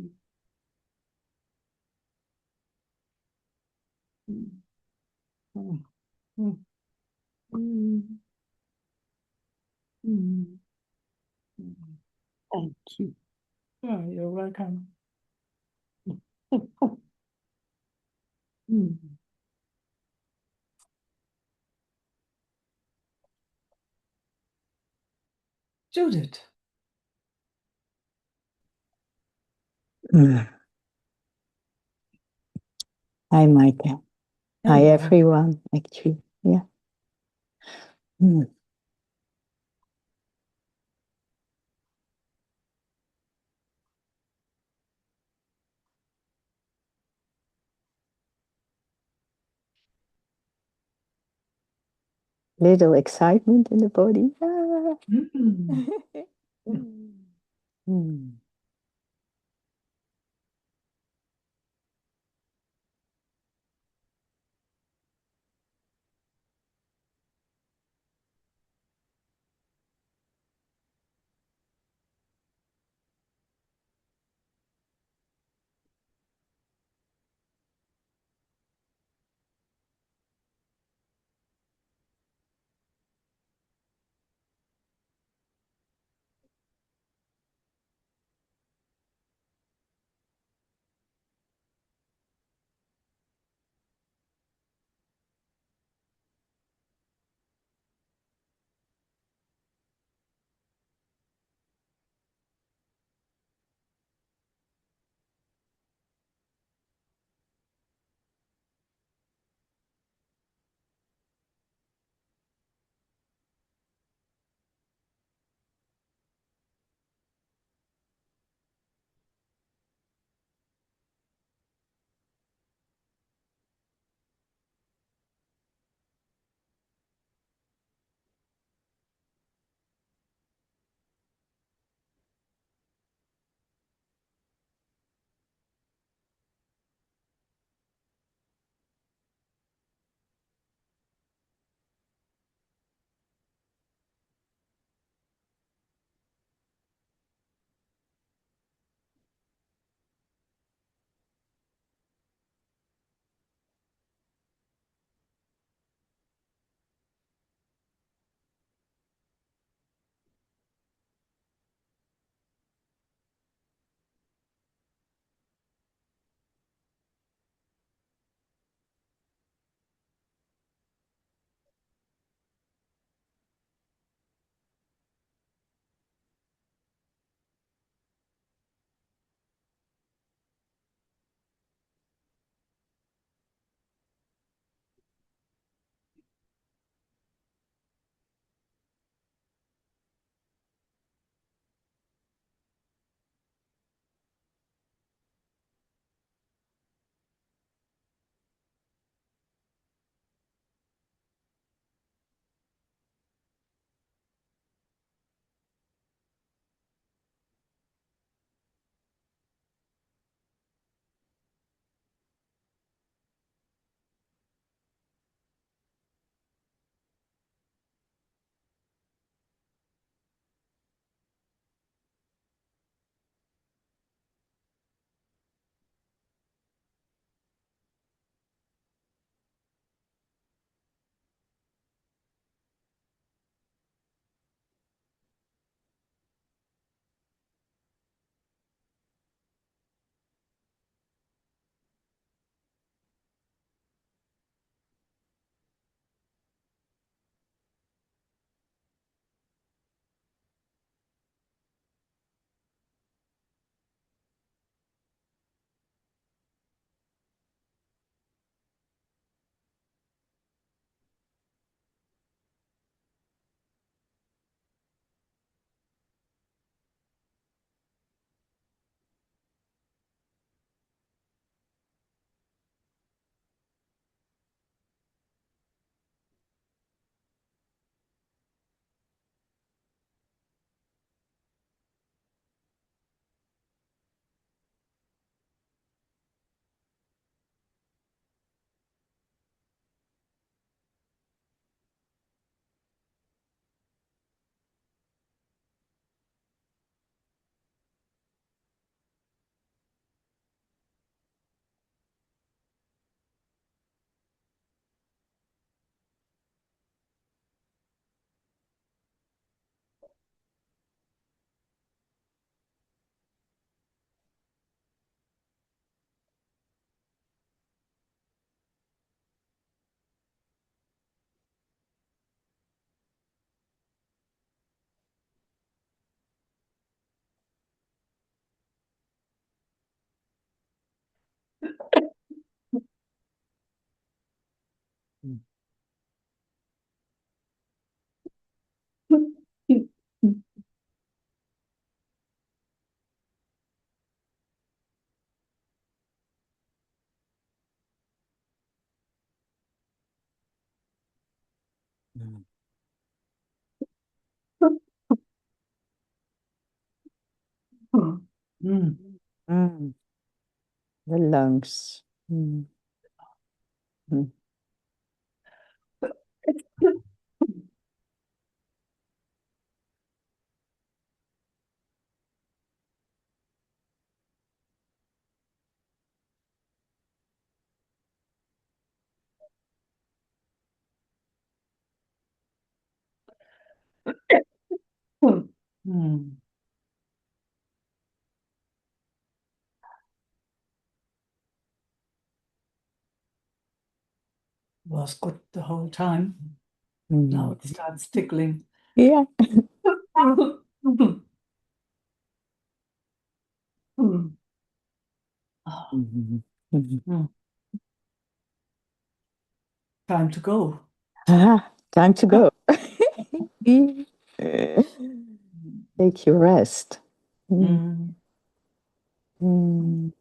Mm. Mm. Mm. Mm. Mm. Thank you. Oh, you're welcome. Mm. Judith. Mm. Hi, Meike. Hi, Hello. everyone, actually. Yeah. Mm. Little excitement in the body. Ah. Mm. Mm. Mm. Mm. The lungs. Mm. Mm. Mm. Was good the whole time. Now it starts tickling. Yeah. Mm. Ah, Mhm. Mhm. mm. Time to go. Ah, time to go. Take your rest. Mm. Mm. Mm.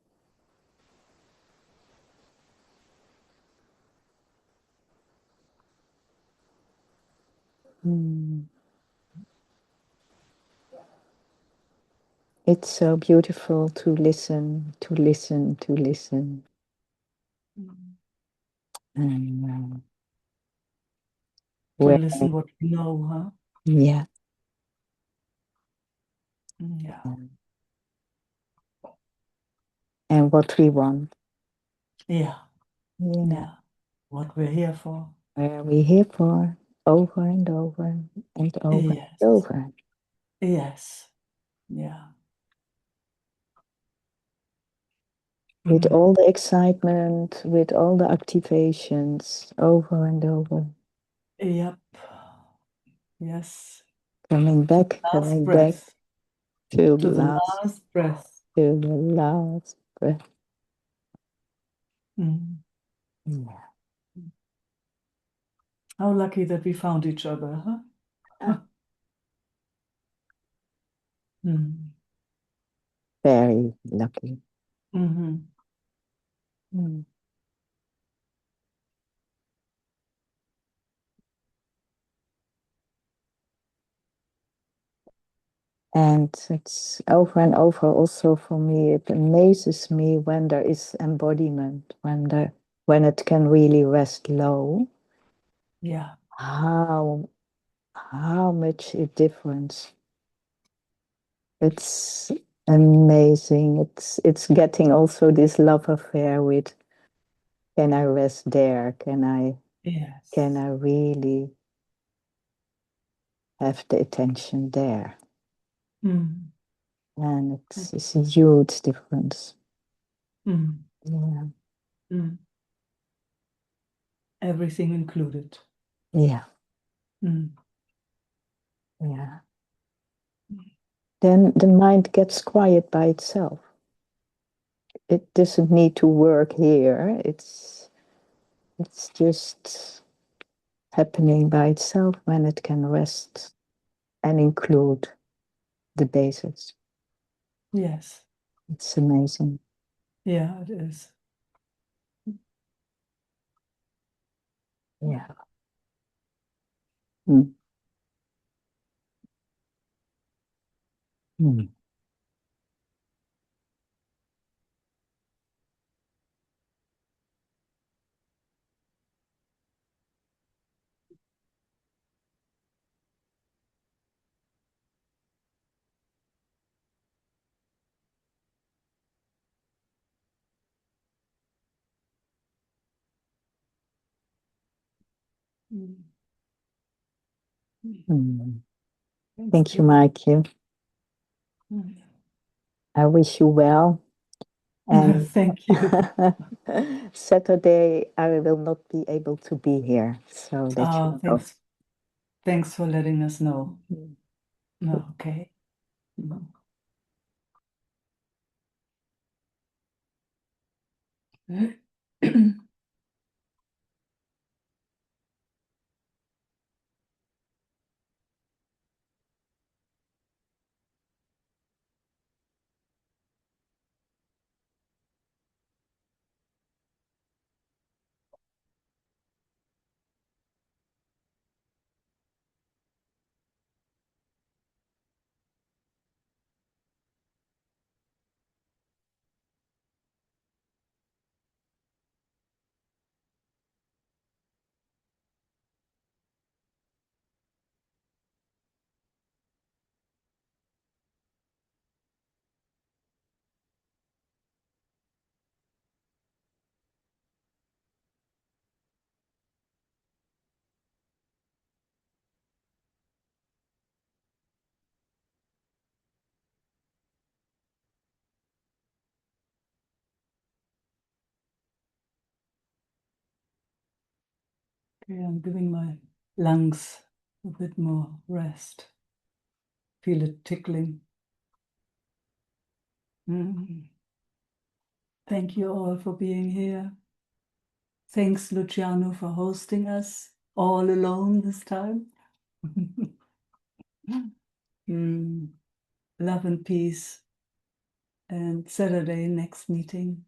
Mm. It's so beautiful to listen, to listen, to listen. Mm. And To where, listen what we know, huh? yeah. Yeah. And what we want. Yeah. Yeah. Yeah. What we're here for. Where are we here for? Over and over and over Yes. and over. Yes. Yeah. With all the excitement, with all the activations, over and over. Yep. Yes. Coming back, Last coming back breath. till To the the last, last breath. till the last breath. Mm. Yeah. How lucky that we found each other, huh? Ah. Mm. Very lucky. Mm-hmm. Mm. And it's over and over also for me. It amazes me when there is embodiment, when it can really rest low. Yeah. How much it difference. It's amazing. It's getting also this love affair with, can I rest there? Can I Yes. really have the attention there? Mm. And it's a huge difference. Mm. Yeah. Mm. Everything included. Yeah. Mm. Yeah. Then the mind gets quiet by itself. It doesn't need to work here. It's just happening by itself when it can rest and include the basics. Yes. It's amazing. Yeah, it is. Yeah. Mm. Mm. Mm. Mm. Thank you, Meike. Mm. I wish you well. And Thank you. Saturday, I will not be able to be here. So that you know. Thanks. Thanks for letting us know. Mm. Okay. Mm. Okay, I'm giving my lungs a bit more rest. Feel it tickling. Thank you all for being here. Thanks, Luciano, for hosting us all alone this time. Love and peace. And Saturday, next meeting.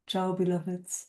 Ciao, beloveds.